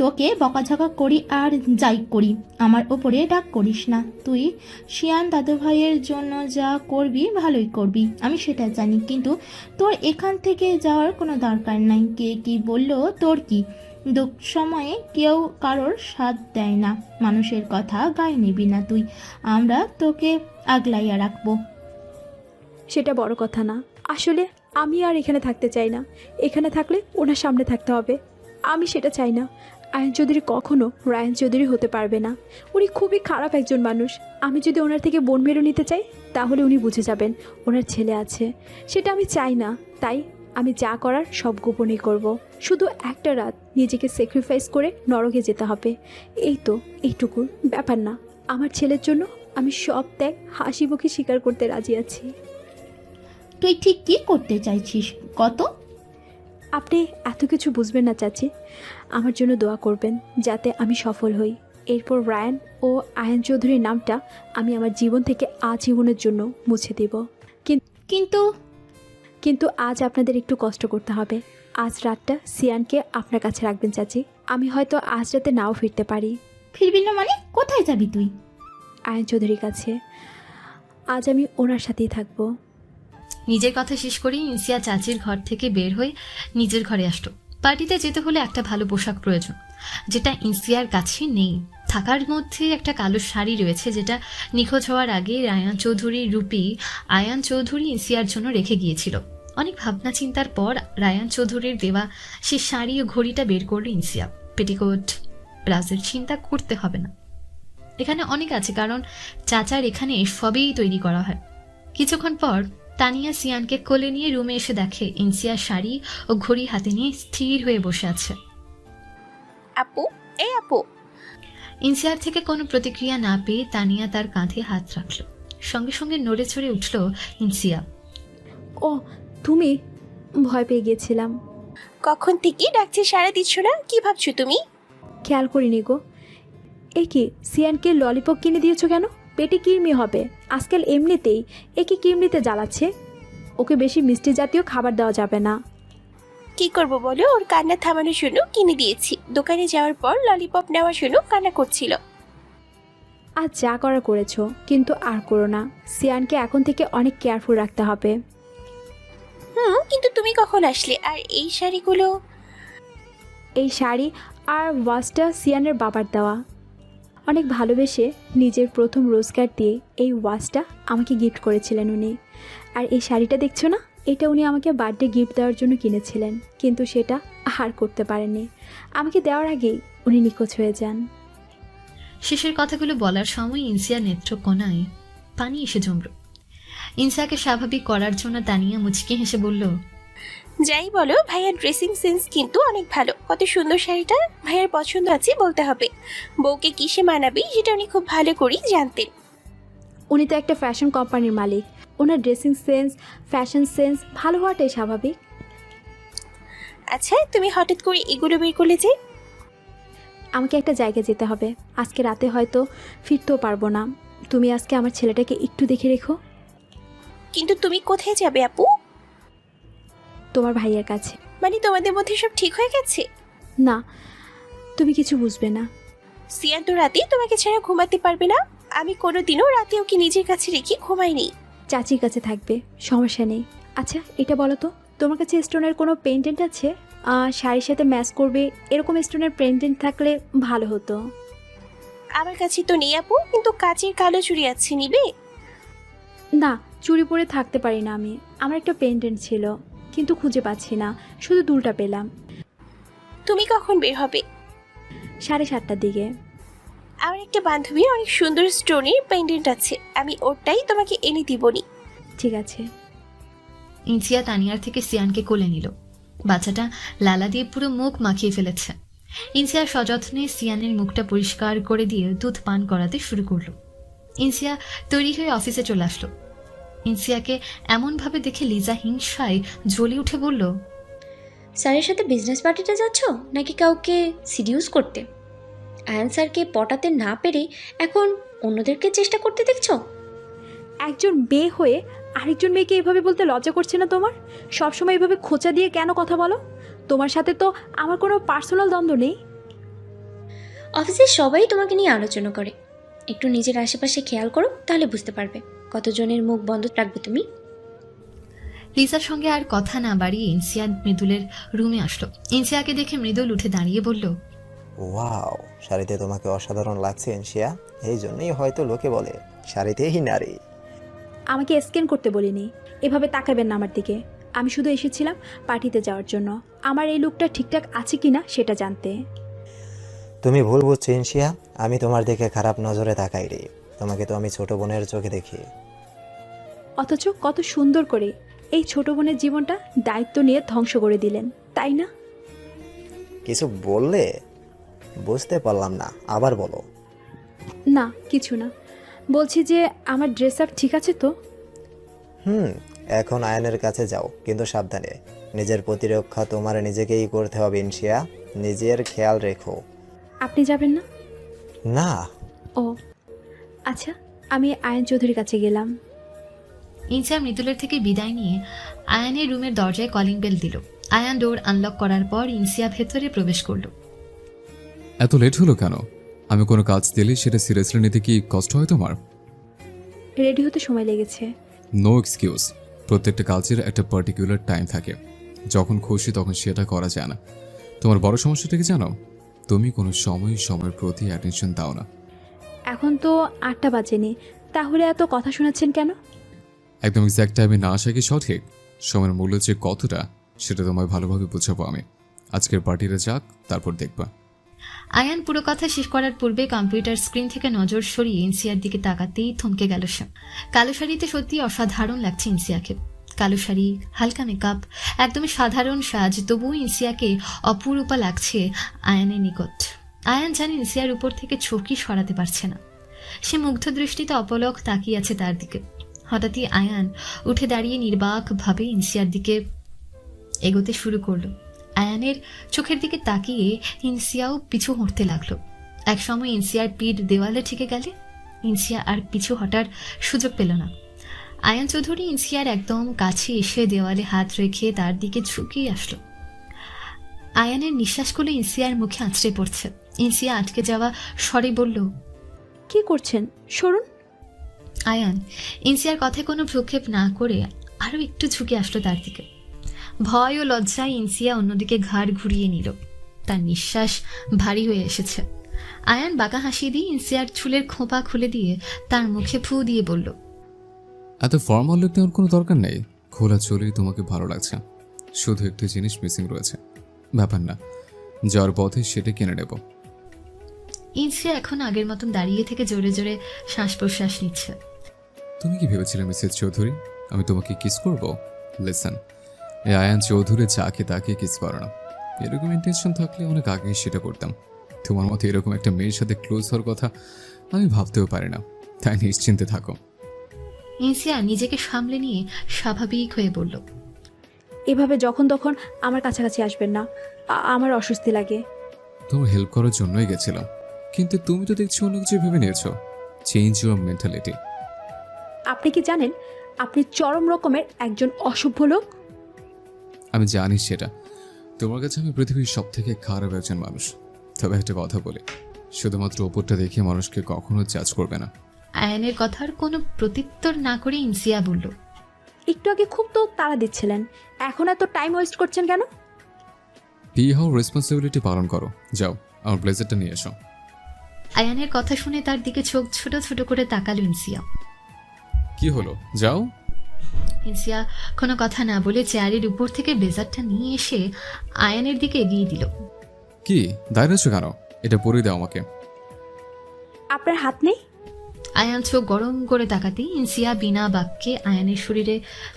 তোকে বকাঝকা করি আর যাই করি, আমার ওপরে ডাক করিস না। তুই শিয়ান দাদু ভাইয়ের জন্য যা করবি ভালোই করবি, আমি সেটা জানি, কিন্তু তোর এখান থেকে যাওয়ার কোনো দরকার নাই। কে কি বললো তোর কি? দুঃখ সময়ে কেউ কারোর সাথ দেয় না। মানুষের কথা গায়ে নিবি না তুই। আমরা তোকে আগলাইয়া রাখবো। সেটা বড় কথা না। আসলে আমি আর এখানে থাকতে চাই না। এখানে থাকলে ওনার সামনে থাকতে হবে, আমি সেটা চাই না। আয়ান চৌধুরী কখনো রায়ান চৌধুরী হতে পারবে না। উনি খুবই খারাপ একজন মানুষ। আমি যদি ওনার থেকে বোন মেরো নিতে চাই তাহলে উনি বুঝে যাবেন ওনার ছেলে আছে, সেটা আমি চাই না। তাই আমি যা করার সব গোপনেই করব। শুধু একটা রাত নিজেকে স্যাক্রিফাইস করে নরকে যেতে হবে, এই তো, এইটুকু ব্যাপার না। আমার ছেলের জন্য আমি সব ত্যাগ হাসি মুখে স্বীকার করতে রাজি আছি। তুই ঠিক কি করতে চাইছিস কত? আপনি এত কিছু বুঝবেন না চাচি, আমার জন্য দোয়া করবেন যাতে আমি সফল হই। এরপর রায়ান ও আয়ান চৌধুরীর নামটা আমি আমার জীবন থেকে আজীবনের জন্য মুছে দেব। কিন্তু আজ আপনাদের একটু কষ্ট করতে হবে। আজ রাতটা সিয়ানকে আপনার কাছে রাখবেন চাচি। আমি হয়তো আজ রাতে নাও ফিরতে পারি। ফিরবি না মানে? কোথায় যাবি তুই? আয়ান চৌধুরীর কাছে। আজ আমি ওনার সাথেই থাকবো। নিজের কথা শেষ করেই ইনসিয়া চাচির ঘর থেকে বের হয়ে নিজের ঘরে আসলো। পার্টিতে যেতে হলে একটা ভালো পোশাক প্রয়োজন, যেটা ইনসিয়ার কাছে নেই। থাকার মধ্যে একটা কালো শাড়ি রয়েছে, যেটা নিখোঁজ হওয়ার আগে রায়ান চৌধুরীর রূপী আয়ান চৌধুরী ইনসিয়ার জন্য রেখে গিয়েছিল। অনেক ভাবনা চিন্তার পর রায়ান চৌধুরীর দেওয়া সে শাড়ি ও ঘড়িটা বের করলো ইনসিয়া। পেটিকোট ব্লাউজের চিন্তা করতে হবে না, এখানে অনেক আছে, কারণ চাচার এখানে সবই তৈরি করা হয়। কিছুক্ষণ পর তানিয়া সিয়ানকে কোলে নিয়ে রুমে এসে দেখে ইনসিয়া শাড়ি ও ঘড়ি হাতে নিয়ে স্থির হয়ে বসে আছে। আপু, এই আপু। ইনসিয়ার থেকে কোনো প্রতিক্রিয়া না পেয়ে তানিয়া তার কাঁধে হাত রাখল। সঙ্গে সঙ্গে নড়ে চড়ে উঠল ইনসিয়া। ও তুমি? ভয় পেয়ে গিয়েছিলাম। কখন থেকে ডাকছি, সাড়া দিচ্ছ না? কি ভাবছো তুমি? খেয়াল করিনি গো। এ কি, সিয়ানকে ললিপপ কিনে দিয়েছো কেন? পেটে কিরমি হবে আজকাল এমনিতেই। একে কিরমিতে জ্বালাচ্ছে। ওকে বেশি মিষ্টি জাতীয় খাবার দেওয়া যাবে না। কি করব বলো, ওর কান্না থামানোর জন্য কিনে দিয়েছি। দোকানে যাওয়ার পর ললিপপ নেওয়ার জন্য কান্না করছিল। আজ যা করার করেছো, কিন্তু আর করো না। সিয়ানকে এখন থেকে অনেক কেয়ারফুল রাখতে হবে। কিন্তু তুমি কখন আসলে? আর এই শাড়িগুলো? এই শাড়ি আর ওয়াচটা সিয়ানের বাবার দেওয়া। অনেক ভালোবেসে নিজের প্রথম রোজগার দিয়ে এই ওয়াচটা আমাকে গিফট করেছিলেন উনি। আর এই শাড়িটা দেখছো না, এটা উনি আমাকে বার্থডে গিফট দেওয়ার জন্য কিনেছিলেন, কিন্তু সেটা আর করতে পারেননি। আমাকে দেওয়ার আগেই উনি নিখোঁজ হয়ে যান। শেষের কথাগুলো বলার সময় ইনসিয়ার নেত্রকোণায় পানি এসে জমল। ইনসিয়াকে স্বাভাবিক করার জন্য তানিয়া মুচকি হেসে বলল, যাই বলো, ভাইয়ার ড্রেসিং সেন্স কিন্তু অনেক ভালো। কত সুন্দর শাড়িটা, ভাইয়ার পছন্দ আছে বলতে হবে। বউকে কিসে মানাবে সেটা উনি খুব ভালো করেই জানতেন। উনি তো একটা ফ্যাশন কোম্পানির মালিক, ওনার ড্রেসিং সেন্স, ফ্যাশন সেন্স ভালো হওয়াটাই স্বাভাবিক। আচ্ছা, তুমি হঠাৎ করে এগুলো বের করলে যে? আমাকে একটা জায়গায় যেতে হবে, আজকে রাতে হয়তো ফিরতেও পারবো না। তুমি আজকে আমার ছেলেটাকে একটু দেখে রেখো। কিন্তু তুমি কোথায় যাবে আপু? তোমার ভাইয়ের কাছে। মানে তোমাদের মধ্যে সব ঠিক হয়ে গেছে? না, তুমি কিছু বুঝবে না। সিয়ান তো রাতে তোমাকে ছাড়া ঘুমাতে পারবে না। আমি কোনোদিনও রাতে ওকে নিজের কাছে রেখে ঘুমাইনি। চাচির কাছে থাকবে, সমস্যা নেই। আচ্ছা এটা বলো তো, তোমার কাছে স্টোনের কোনো পেন্ডেন্ট আছে? শাড়ির সাথে ম্যাচ করবে এরকম স্টোনের পেন্ডেন্ট থাকলে ভালো হতো। আমার কাছে তো নেই আপু, কিন্তু কাচের কালো চুড়ি আছে, নিবে? না, চুড়ি পরে থাকতে পারি না আমি। আমার একটা পেন্ডেন্ট ছিল, কিন্তু খুঁজে পাচ্ছি না, শুধু দুলটা পেলাম। তুমি কখন বের হবে? 7:30টার দিকে। আমার একটা বান্ধবীর অনেক সুন্দর স্টোনের পেন্ডেন্ট আছে, আমি ওটাই তোমাকে এনে দিবনি। ঠিক আছে। ইনসিয়া তানিয়ার থেকে সিয়ানকে কোলে নিল। বাচ্চাটা লালা দিয়ে পুরো মুখ মাখিয়ে ফেলেছে। ইনসিয়া সযত্নে সিয়ানের মুখটা পরিষ্কার করে দিয়ে দুধ পান করাতে শুরু করলো। ইনসিয়া তৈরি হয়ে অফিসে চলে আসলো। ইনসিয়াকে এমনভাবে দেখে লিজা হিংসায় জ্বলে উঠে বলল, স্যারের সাথে বিজনেস পার্টিতে যাচ্ছ নাকি কাউকে সিডিউস করতে? আয়ান স্যারকে পটাতে না পেরে এখন অন্যদেরকে চেষ্টা করতে দেখছো? একজন মেয়ে হয়ে আরেকজন মেয়েকে এভাবে বলতে লজ্জা করছে না তোমার? সবসময় এভাবে খোঁচা দিয়ে কেন কথা বলো? তোমার সাথে তো আমার কোনো পার্সোনাল দ্বন্দ্ব নেই। অফিসের সবাই তোমাকে নিয়ে আলোচনা করে। একটু নিজের আশেপাশে খেয়াল করো, তাহলে বুঝতে পারবে কতজনের মুখ বন্ধ রাখবে তুমি। লিজার সঙ্গে আর কথা না বাড়িয়ে ইনসিয়া মৃদুলের রুমে আসলো। ইনসিয়াকে দেখে মৃদুল উঠে দাঁড়িয়ে বলল, ওয়াও, শাড়িতে তোমাকে অসাধারণ লাগছে ইনসিয়া। এই জন্যই হয়তো লোকে বলে শাড়িতেই নারী। আমাকে স্ক্যান করতে বলিনি, এভাবে তাকাবেন না আমার দিকে। আমি শুধু এসেছিলাম পার্টিতে যাওয়ার জন্য। আমার এই লুকটা ঠিকঠাক আছে কি না সেটা জানতে। তুমি ভুল বুঝছো ইনশিয়া, আমি তোমার দিকে খারাপ নজরে তাকাই রে। তোমাকে তো আমি ছোট বোনের চোখে দেখি। অথচ কত সুন্দর করে এই ছোট বোনের জীবনটা দায়িত্ব নিয়ে ধ্বংস করে দিলেন, তাই না? কিছু বললে? বুঝতে পারলাম না, আবার বলো। না কিছু না, বলছি যে আমার ড্রেস আপ ঠিক আছে তো? এখন আয়নের কাছে যাও, কিন্তু সাবধানে। নিজের প্রতিরক্ষা তোমার নিজেকেই করতে হবে ইনশিয়া, নিজের খেয়াল রেখো। আপনি যাবেন না? না। ও আচ্ছা, আমি আয়ন চৌধুরীর কাছে গেলাম। ইনসিয়া মৃদুলের থেকে বিদায় নিয়ে আয়ানের রুমের দরজায় কলিং বেল দিল। আয়ান ডোর আনলক করার পর ইনসিয়া ভেতরে প্রবেশ করলো। এত লেট হলো কেন? আমি কোনো কাজ দিলে সেটা সিরিয়াসলি নিতে কি কষ্ট হয় তোমার? রেডি হতে সময় লেগেছে। No excuse. প্রত্যেকটা কাজের একটা পার্টিকুলার টাইম থাকে, যখন খুশি তখন সেটা করা যায় না। তোমার বড় সমস্যাটা কি জানো? তুমি কোনো সময়ের প্রতি অ্যাটেনশন দাও না। এখন তো 8টা বাজেনি, তাহলে এত কথা শোনাচ্ছেন কেন? একদম এক্স্যাক্ট টাইমে না আসা কি সঠিক? সময়ের মূল্য যে কতটা সেটা তোমায় ভালোভাবে বোঝাবো আমি। আজকের পার্টিটা যাক, তারপর দেখবা। আয়ান পুরো কথা শেষ করার পূর্বে কম্পিউটার স্ক্রিন থেকে নজর সরিয়ে ইনসিয়ার দিকে তাকাতেই থমকে গেল সে। কালো শাড়িতে সত্যি অসাধারণ লাগছে ইনসিয়াকে। কালো শাড়ি, হালকা মেকআপ, একদমই সাধারণ সাজ, তবুও ইনসিয়াকে অপরূপা লাগছে আয়ানের নিকট। আয়ান জানে ইনসিয়ার উপর থেকে চোখই সরাতে পারছে না। সে মুগ্ধ দৃষ্টিতে অপলক তাকিয়ে আছে তার দিকে। হঠাৎই আয়ান উঠে দাঁড়িয়ে নির্বাকভাবে ইনসিয়ার দিকে এগোতে শুরু করলো। আয়ানের চোখের দিকে তাকিয়ে ইনসিয়াও পিছু হটতে লাগলো। একসময় ইনসিয়ার পিঠ দেওয়ালে ঠেকে গেলে ইনসিয়া আর পিছু হটার সুযোগ পেল না। আয়ান চৌধুরী ইনসিয়ার একদম কাছে এসে দেওয়ালে হাত রেখে তার দিকে ঝুঁকিয়ে আসলো। আয়ানের নিঃশ্বাসগুলো ইনসিয়ার মুখে আঁচড়ে পড়ছে। ইনসিয়া আটকে যাওয়া স্বরে বলল, কি করছেন? সরুন। আয়ান ইনসিয়ার কথায় কোনো ভ্রুক্ষেপ না করে আরও একটু ঝুঁকে আসলো তার দিকে। ভয় ও লজ্জায় ইনসিয়া অন্যদিকে ঘাড় ঘুরিয়ে নিল। তার নিঃশ্বাস ভারী হয়ে এসেছে। আয়ান বাঁকা হাসি দিয়ে ইনসিয়ার চুলের খোঁপা খুলে দিয়ে তার মুখে ফু দিয়ে বলল, এত ফর্মাল লুক নেওয়ার কোনো দরকার নেই। খোলা চলেই তোমাকে ভালো লাগছে, শুধু একটু জিনিস মিসিং রয়েছে। ব্যাপার না, যাওয়ার পথে সেটা কিনে নেব। ইনসিয়া এখন আগের মতন দাঁড়িয়ে থেকে জোরে জোরে শ্বাস প্রশ্বাস নিচ্ছে। তুমি কি ভেবেছিলে মিসেস চৌধুরী আমি তোমাকে কিস করব? লিসেন, এই আয়ান চৌধুরী চাকে তাকে কিস করে না। এরকম ইন্টেনশন থাকলে অনেক আগেই সেটা করতাম। তোমার মতো এরকম একটা মেয়ের সাথে ক্লোজ হওয়ার কথা আমি ভাবতেও পারি না, তাই নিশ্চিন্তে থাকো। ইনসিয়া নিজেকে সামলে নিয়ে স্বাভাবিক হয়ে বলল, এভাবে যখন তখন আমার কাছাকাছি আসবেন না, আমার অস্বস্তি লাগে। তোমার হেল্প করার জন্যই গেছিলাম, কিন্তু তুমি তো দেখছি অন্য কিছু ভেবে নিয়েছো। Change your mentality. আপনি কি জানেন আপনি চরম রকমের একজন অসভ্য লোক? আমি জানি সেটা। তোমার কাছে আমি পৃথিবীর সব থেকে খারাপ একজন মানুষ। তবে একটা কথা বলি, শুধুমাত্র ওপরটা দেখে মানুষকে কখনো জাজ করবে না। আয়ানের কথার কোনো প্রত্যুত্তর না করে ইনসিয়া বলল, একটু আগে খুব তো তাড়া দিচ্ছিলেন, এখন এত টাইম ওয়েস্ট করছেন কেন? বি হাউ রেসপন্সিবিলিটি পালন করো। যাও, আমার ব্লেজারটা নিয়ে এসো। আয়ানের কথা শুনে তার দিকে চোখ ছোট ছোট করে তাকালো ইনসিয়া। কি হলো, যাও। ইনসিয়া কোনো কথা না বলে চেয়ারের উপর থেকে ব্লেজারটা নিয়ে এসে আয়ানের দিকে এগিয়ে দিল। কি দাঁড়িয়ে আছো কেন? এটা পরে দাও আমাকে। আপনার হাত নেই? আয়ান চোখ গরম করে তাকাতেই ইনসিয়া বিনা বাক্যে আয়ানের শরীরে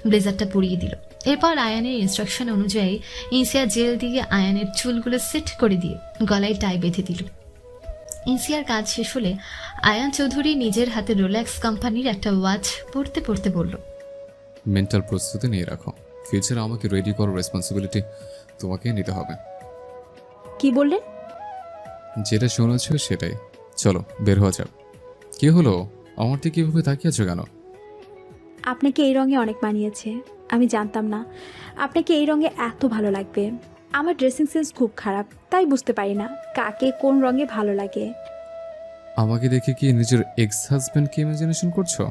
ব্লেজারটা পরিয়ে দিল। এরপর আয়ানের ইনস্ট্রাকশন অনুযায়ী ইনসিয়া জেল দিয়ে আয়ানের চুলগুলো সেট করে দিয়ে গলায় টাই বেঁধে দিল। ইনসিয়ার কাজ শেষ হলে আয়ান চৌধুরী নিজের হাতে রোলেক্স কোম্পানির একটা ওয়াচ পরতে পরতে বলল, মেন্টাল প্রস্তুতি নিয়ে রাখো। ফিউচারে আমাকে রেডি করার রেসপন্সিবিলিটি তোমাকে নিতে হবে। কি বললেন? যেটা শুনেছ সেটাই। চলো বের হওয়া যাক। কি হলো, আমার দিকে কিভাবে তাকিয়ে আছো কেন? আপনাকে এই রঙে অনেক মানিয়েছে। আমি জানতাম না আপনাকে এই রঙে এত ভালো লাগবে। আমার ড্রেসিং সেন্স খুব খারাপ, তাই বুঝতে পারি না কাকে কোন রঙে ভালো লাগে। আমাকে দেখে কি নিজের এক্স হাজব্যান্ডকে ইমাজিনেশন করছো?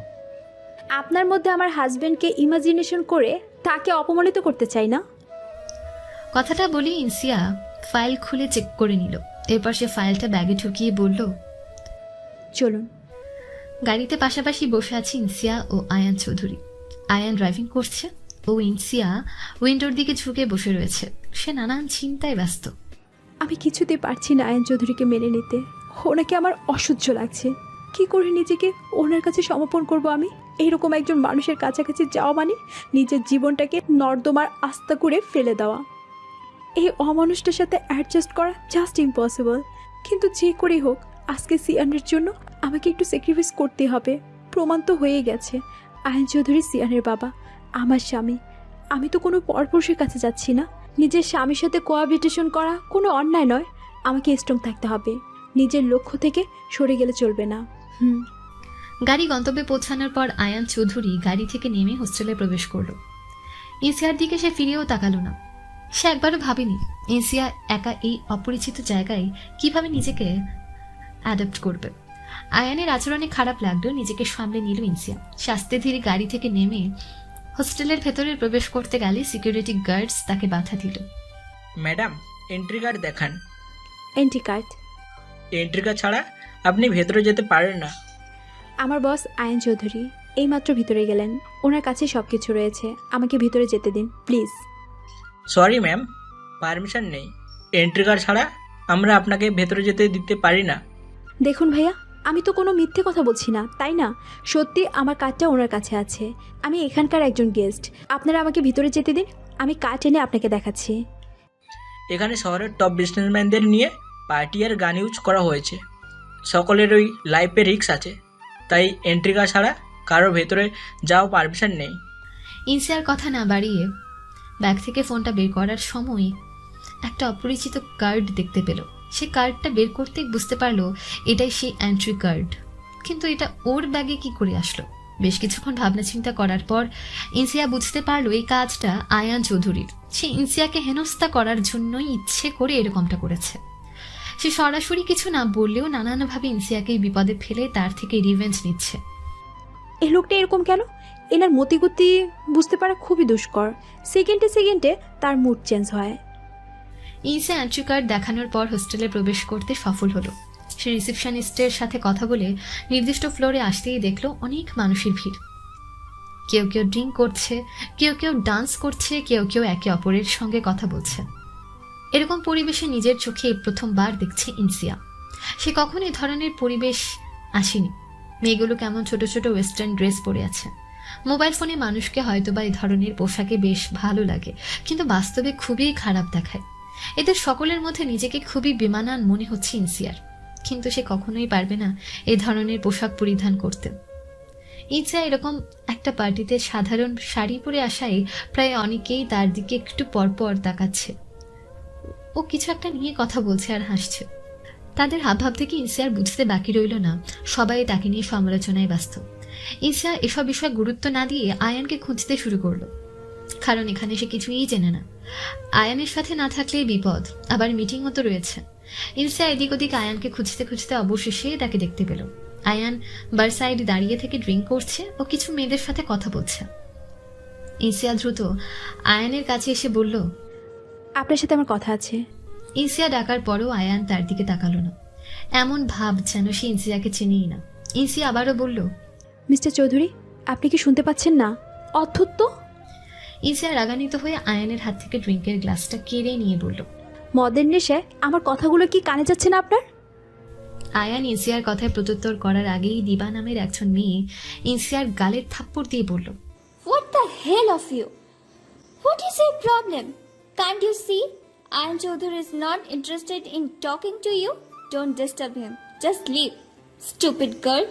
আপনার মধ্যে আমার হাজবেন্ডকে ইমাজিনেশন করে তাকে অপমানিত করতে চাই না। কথাটা বলি ইনসিয়া ফাইল খুলে চেক করে নিল। এরপর সে ফাইলটা ব্যাগে ঢুকিয়ে বলল, চলুন। গাড়িতে পাশাপাশি বসে আছে ইনসিয়া ও আয়ান চৌধুরী। আয়ান ড্রাইভিং করছে, ও ইনসিয়া উইন্ডোর দিকে ঝুঁকে বসে রয়েছে। সে নানান চিন্তায় ব্যস্ত। আমি কিছুতেই পারছি না আয়ন চৌধুরীকে মেনে নিতে। ওনাকে আমার অসহ্য লাগছে। কি করে নিজেকে ওনার কাছে সমর্পণ করব আমি? এইরকম একজন মানুষের কাছাকাছি যাওয়া মানে নিজের জীবনটাকে নর্দমার আস্থা করে ফেলে দেওয়া। এই অমানুষটার সাথে অ্যাডজাস্ট করা জাস্ট ইম্পসিবল। কিন্তু যে করেই হোক আজকে সিয়ানের জন্য আমাকে একটু স্যাক্রিফাইস করতে হবে। প্রমাণ তো হয়েই গেছে আয়ন চৌধুরী সিয়ানের বাবা, আমার স্বামী। আমি তো কোনো পরপুরুষের কাছে যাচ্ছি না। নিজের স্বামীর সাথে কোয়াবিটেশন করা কোনো অন্যায় নয়। আমাকে স্ট্রং থাকতে হবে, নিজের লক্ষ্য থেকে সরে গেলে চলবে না। গাড়ি গন্তব্যে পৌঁছানোর পর আয়ান চৌধুরী গাড়ি থেকে নেমে হোস্টেলে প্রবেশ করলো। ইনসিয়ার দিকে সে ফিরেও তাকালো না। সে একবারও ভাবেনি ইনসিয়া একা এই অপরিচিত জায়গায় কিভাবে নিজেকে অ্যাডাপ্ট করবে। আয়ানের আচরণে খারাপ লাগলেও নিজেকে সামলে নিল ইনসিয়া। সে আস্তে ধীরে গাড়ি থেকে নেমে হোস্টেলের ভেতরে প্রবেশ করতে গেলে সিকিউরিটি গার্ডস তাকে বাধা দিল। ম্যাডাম, এন্ট্রি কার্ড দেখান। Entry card? এন্ট্রি কার্ড ছাড়া আপনি ভেতরে যেতে পারেন না। আমার বস আয়ন চৌধুরী এইমাত্র ভিতরে গেলেন। ওনার কাছে সব কিছু রয়েছে। আমাকে ভিতরে যেতে দিন প্লিজ। সরি ম্যাম, পারমিশন নেই। এন্ট্রি কার্ড ছাড়া আমরা আপনাকে ভেতরে যেতে দিতে পারি না। দেখুন ভাইয়া, আমি তো কোনো মিথ্যে কথা বলছি না, তাই না? সত্যি আমার কার্ডটা ওনার কাছে আছে। আমি এখানকার একজন গেস্ট। আপনারা আমাকে ভিতরে যেতে দিন, আমি কার্ড এনে আপনাকে দেখাচ্ছি। এখানে শহরের টপ বিজনেসম্যানদের নিয়ে পার্টি আর গান ইউজ করা হয়েছে। সকলের ওই লাইফে রিস্ক আছে, তাই এন্ট্রি কার্ড ছাড়া কারোর ভেতরে যাওয়া পারমিশন নেই। ইনসিয়ার কথা না বাড়িয়ে ব্যাগ থেকে ফোনটা বের করার সময় একটা অপরিচিত কার্ড দেখতে পেল। সে কার্ডটা বের করতেই বুঝতে পারলো এটাই সেই এন্ট্রি কার্ড। কিন্তু এটা ওর ব্যাগে কি করে আসলো? বেশ কিছুক্ষণ ভাবনা চিন্তা করার পর ইনসিয়া বুঝতে পারলো এই কাজটা আয়ান চৌধুরীর। সে ইনসিয়াকে হেনস্থা করার জন্যই ইচ্ছে করে এরকমটা করেছে। সে সরাসরি কিছু না বললেও নানানভাবে ইনসিয়াকে বিপদে ফেলে তার থেকে রিভেঞ্জ নিচ্ছে। এই লোকটা এরকম কেন? এনার মতিগতি বুঝতে পারা খুবই দুষ্কর। সেকেন্ডে সেকেন্ডে তার মুড চেঞ্জ হয়। ইনসিয়া এন্ট্রি কার্ড দেখানোর পর হোস্টেলে প্রবেশ করতে সফল হলো। সে রিসেপশনিস্টের সাথে কথা বলে নির্দিষ্ট ফ্লোরে আসতেই দেখলো অনেক মানুষের ভিড়। কেউ কেউ ড্রিঙ্ক করছে, কেউ কেউ ডান্স করছে, কেউ কেউ একে অপরের সঙ্গে কথা বলছে। এরকম পরিবেশে নিজের চোখে প্রথমবার দেখছে ইনসিয়া। সে কখনো এ ধরনের পরিবেশ আসেনি। মেয়েগুলো কেমন ছোট ছোট ওয়েস্টার্ন ড্রেস পরে আছে। মোবাইল ফোনে মানুষকে হয়তোবা এই ধরনের পোশাকে বেশ ভালো লাগে, কিন্তু বাস্তবে খুবই খারাপ দেখায়। এদের সকলের মধ্যে নিজেকে খুবই বেমানান মনে হচ্ছে ইনসিয়ার, কিন্তু সে কখনোই পারবে না এই ধরনের পোশাক পরিধান করতে। ইনসিয়া এরকম একটা পার্টিতে সাধারণ শাড়ি পরে আসায় প্রায় অনেকেই তার দিকে একটু পরপর তাকাচ্ছে। ও কিছু একটা নিয়ে কথা বলছে আর হাসছে। তাদের হাবভাব থেকে ইনসিয়ার বুঝতে বাকি রইল না সবাই তাকে নিয়ে সমালোচনায় ব্যস্ত। ইনসিয়া এসব বিষয়ে গুরুত্ব না দিয়ে আয়ানকে খুঁজতে শুরু করলো, কারণ এখানে সে কিছুই চেনে না। আয়ানের সাথে না থাকলেই বিপদ, আবার মিটিংও তো রয়েছে। ইনসিয়া এদিক ওদিক আয়ানকে খুঁজতে খুঁজতে অবশেষে তাকে দেখতে পেল। আয়ান বার সাইড দাঁড়িয়ে থেকে ড্রিঙ্ক করছে ও কিছু মেয়েদের সাথে কথা বলছে। ইনসিয়া দ্রুত আয়ানের কাছে এসে বলল, আপনার সাথে আমার কথা আছে। ইনসিয়া ডাকার পরও আয়ান তার দিকে তাকালো না। এমন ভাব যেন সে ইনসিয়াকে চেনেই না। ইনসিয়া আবারও বলল, মিস্টার চৌধুরী, আপনি কি শুনতে পাচ্ছেন না? অদ্ভুত তো। ইনসিয়া রাগান্বিত হয়ে আয়ানের হাত থেকে ড্রিঙ্কের গ্লাসটা কেড়ে নিয়ে বলল, মদের নেশায় আমার কথাগুলো কি কানে যাচ্ছে না আপনার? আয়ান ইনসিয়ার কথায় প্রত্যুত্তর করার আগেই দিবা নামের একজন মেয়ে ইনসিয়ার গালের থাপ্পড় দিয়ে বলল, What the hell of you? What is your problem? Can't you see? Ayan Chaudhary is not interested in talking to you. Don't disturb him. Just leave. Stupid girl.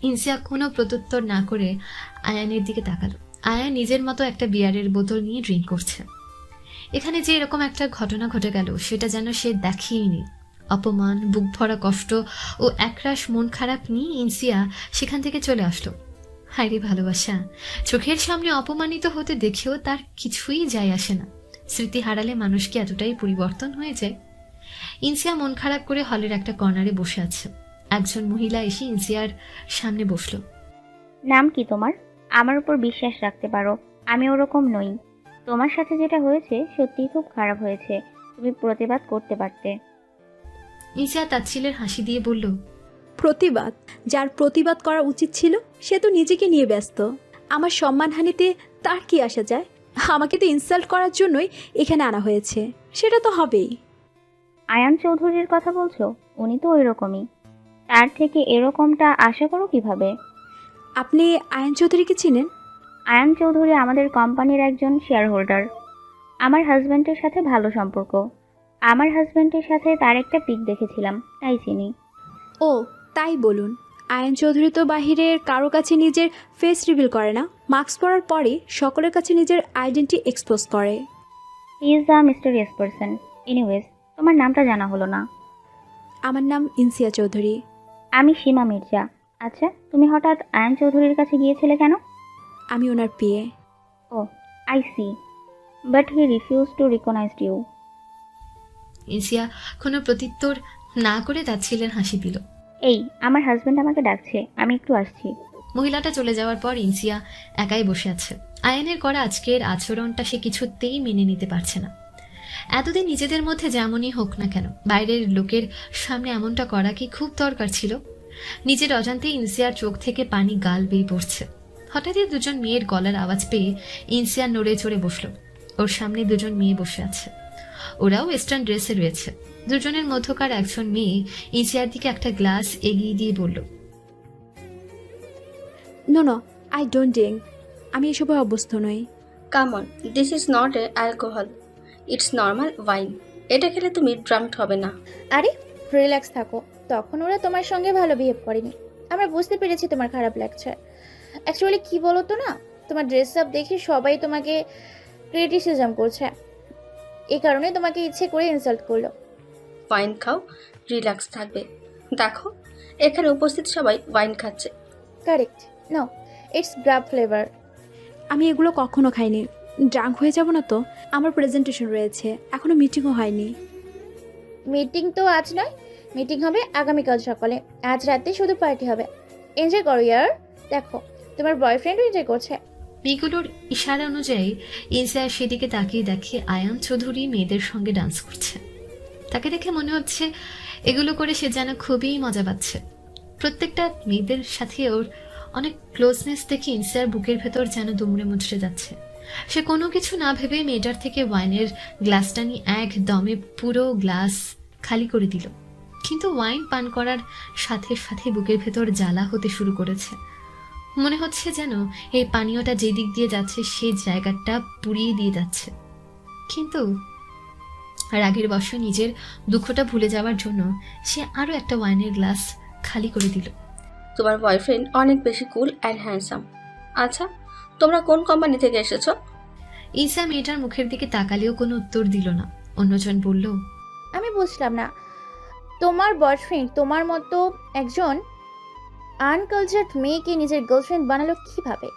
Insia কোনো প্রত্যুত্তর না করে আয়ানের দিকে তাকালো। আয়ান নিজের মতো একটা বিয়ারের বোতল নিয়ে ড্রিঙ্ক করছে। এখানে যে এরকম একটা ঘটনা ঘটে গেল সেটা যেন সে দেখেইনি। অপমান, বুক ভরা কষ্ট ও একরাশ মন খারাপ নিয়ে ইনসিয়া সেখান থেকে চলে আসলো। হায়রে ভালোবাসা, চোখের সামনে অপমানিত হতে দেখেও তার কিছুই যায় আসে না। স্মৃতি হারালে মানুষ কি এতটাই পরিবর্তন হয়ে যায়? ইনসিয়া মন খারাপ করে হলের একটা কর্নারে বসে আছে। একজন মহিলা এসে ইনসিয়ার সামনে বসলো। নাম কি তোমার? আমার উপর বিশ্বাস রাখতে পারো, আমি ওরকম নই। তোমার সাথে যেটা হয়েছে সত্যিই খুব খারাপ হয়েছে, তুমি প্রতিবাদ করতে পারতে। ইনসিয়া তাচ্ছিলের হাসি দিয়ে বলল, প্রতিবাদ? যার প্রতিবাদ করা উচিত ছিল সে তো নিজেকে নিয়ে ব্যস্ত। আমার সম্মানহানিতে তার কি আসা যায়? আমাকে তো ইনসাল্ট করার জন্যই এখানে আনা হয়েছে, সেটা তো হবেই। আয়ান চৌধুরীর কথা বলছো? উনি তো ওই রকমই, তার থেকে এরকমটা আশা করো কিভাবে? আপনি আয়ন চৌধুরীকে চিনেন? আয়ান চৌধুরী আমাদের কোম্পানির একজন শেয়ার হোল্ডার। আমার হাজব্যান্ডের সাথে ভালো সম্পর্ক। আমার হাজব্যান্ডের সাথে তার একটা পিক দেখেছিলাম, তাই চিনি। ও তাই বলুন। আয়ন চৌধুরী তো বাহিরের কারো কাছে নিজের ফেস রিভিল করে না, মাস্ক পরার পরে সকলের কাছে নিজের আইডেন্টি এক্সপোজ করে। He is the mysterious person. Anyways, তোমার নামটা জানা হলো না। আমার নাম ইনসিয়া চৌধুরী। আমি সীমা মির্জা। আচ্ছা, তুমি হঠাৎ আয়ান চৌধুরীর কাছে গিয়েছিলে কেন? আমি ওনার PA. Oh, I see. But he refuse to recognise you. Insia কোনো প্রত্যুত্তর না করে যাচ্ছিলেন হাসি দিল। এই, আমার হাজব্যান্ড আমাকে ডাকছে, আমি একটু আসছি। মহিলাটা চলে যাওয়ার পর ইনসিয়া একাই বসে আছে। আয়ানের করা আজকের আচরণটা সে কিছুতেই মেনে নিতে পারছে না। এতদিন নিজেদের মধ্যে যেমনই হোক না কেন, বাইরের লোকের সামনে এমনটা করা কি খুব দরকার ছিল? নিজের অজান্তেই ইনসিয়ার চোখ থেকে পানি গাল বেয়ে পড়ছে। হঠাৎই দুজন মেয়ের গলার আওয়াজ পেয়ে ইনসিয়া নড়ে চড়ে বসল। ওর সামনে দুজন মেয়ে বসে আছে, ওরাও ওয়েস্টার্ন ড্রেসে রয়েছে। দুজনের মধ্যকার একজন মেয়ে ইনসিয়ার দিকে একটা গ্লাস এগিয়ে দিয়ে বলল, no no, I don't drink. আমি এসবে অভ্যস্ত নই। Come on, this is not a alcohol, it's normal wine. এটা খেলে তুমি ড্রাঙ্ক হবে না। আরে রিল্যাক্স থাকো, তখন ওরা তোমার সঙ্গে ভালো বিহেভ করেনি। আমরা বুঝতে পেরেছি তোমার খারাপ লাগছে। অ্যাকচুয়ালি কি বলো তো না, তোমার ড্রেস আপ দেখে সবাই তোমাকে ক্রিটিসিজম করছে, এই কারণে তোমাকে ইচ্ছে করে ইনসাল্ট করলো। ওয়াইন খাও, রিল্যাক্স থাকবে। দেখো, এখানে উপস্থিত সবাই ওয়াইন খাচ্ছে। Correct. No, it's grape flavour. আমি এগুলো কখনো খাইনি। ড্রাঙ্ক হয়ে যাব না তো? আমার প্রেজেন্টেশন রয়েছে, এখনো মিটিংও হয়নি। মিটিং তো আজ নয়, মিটিং হবে আগামীকাল সকালে। আজ রাতে শুধু পার্টি হবে। এনজয় করো ইয়ার। দেখো, তোমার বয়ফ্রেন্ডও এনজয় করছে। মেয়েগুলোর ইশারা অনুযায়ী ইনসিয়া সেদিকে তাকিয়ে দেখে আয়ান চৌধুরী মেয়েদের সঙ্গে ডান্স করছে। তাকে দেখে মনে হচ্ছে এগুলো করে সে যেন খুবই মজা পাচ্ছে। প্রত্যেকটা মেয়েদের সাথে ওর অনেক ক্লোজনেস দেখে ইনসিয়ার বুকের ভেতর যেন দুমড়ে মুচড়ে যাচ্ছে। সে কোনো কিছু না ভেবে মেয়েটার থেকে ওয়াইনের গ্লাসটা নিয়ে একদমে পুরো গ্লাস খালি করে দিল। কিন্তু ওয়াইন পান করার সাথে সাথে বুকের ভেতর জ্বালা হতে শুরু করেছে। মনে হচ্ছে যেন এই পানীয়টা যে দিক দিয়ে যাচ্ছে সেই জায়গাটা পুড়িয়ে দিয়ে যাচ্ছে। কিন্তু রাগের বশে নিজের দুঃখটা ভুলে যাওয়ার জন্য সে আরও একটা ওয়াইনের গ্লাস খালি করে দিল। তোমার বয়ফ্রেন্ড অনেক বেশি কুল অ্যান্ড হ্যান্ডসাম। আচ্ছা, তোমরা কোন কোম্পানি থেকে এসেছো? ঈসা মেয়েটার মুখের দিকে তাকালেও কোনো উত্তর দিল না। অন্যজন বলল, আমি বুঝলাম না, তোমার বয়ফ্রেন্ড তোমার মতো একজন আনকালচার্ড মেয়েকে নিজের গার্লফ্রেন্ড বানালো কিভাবে?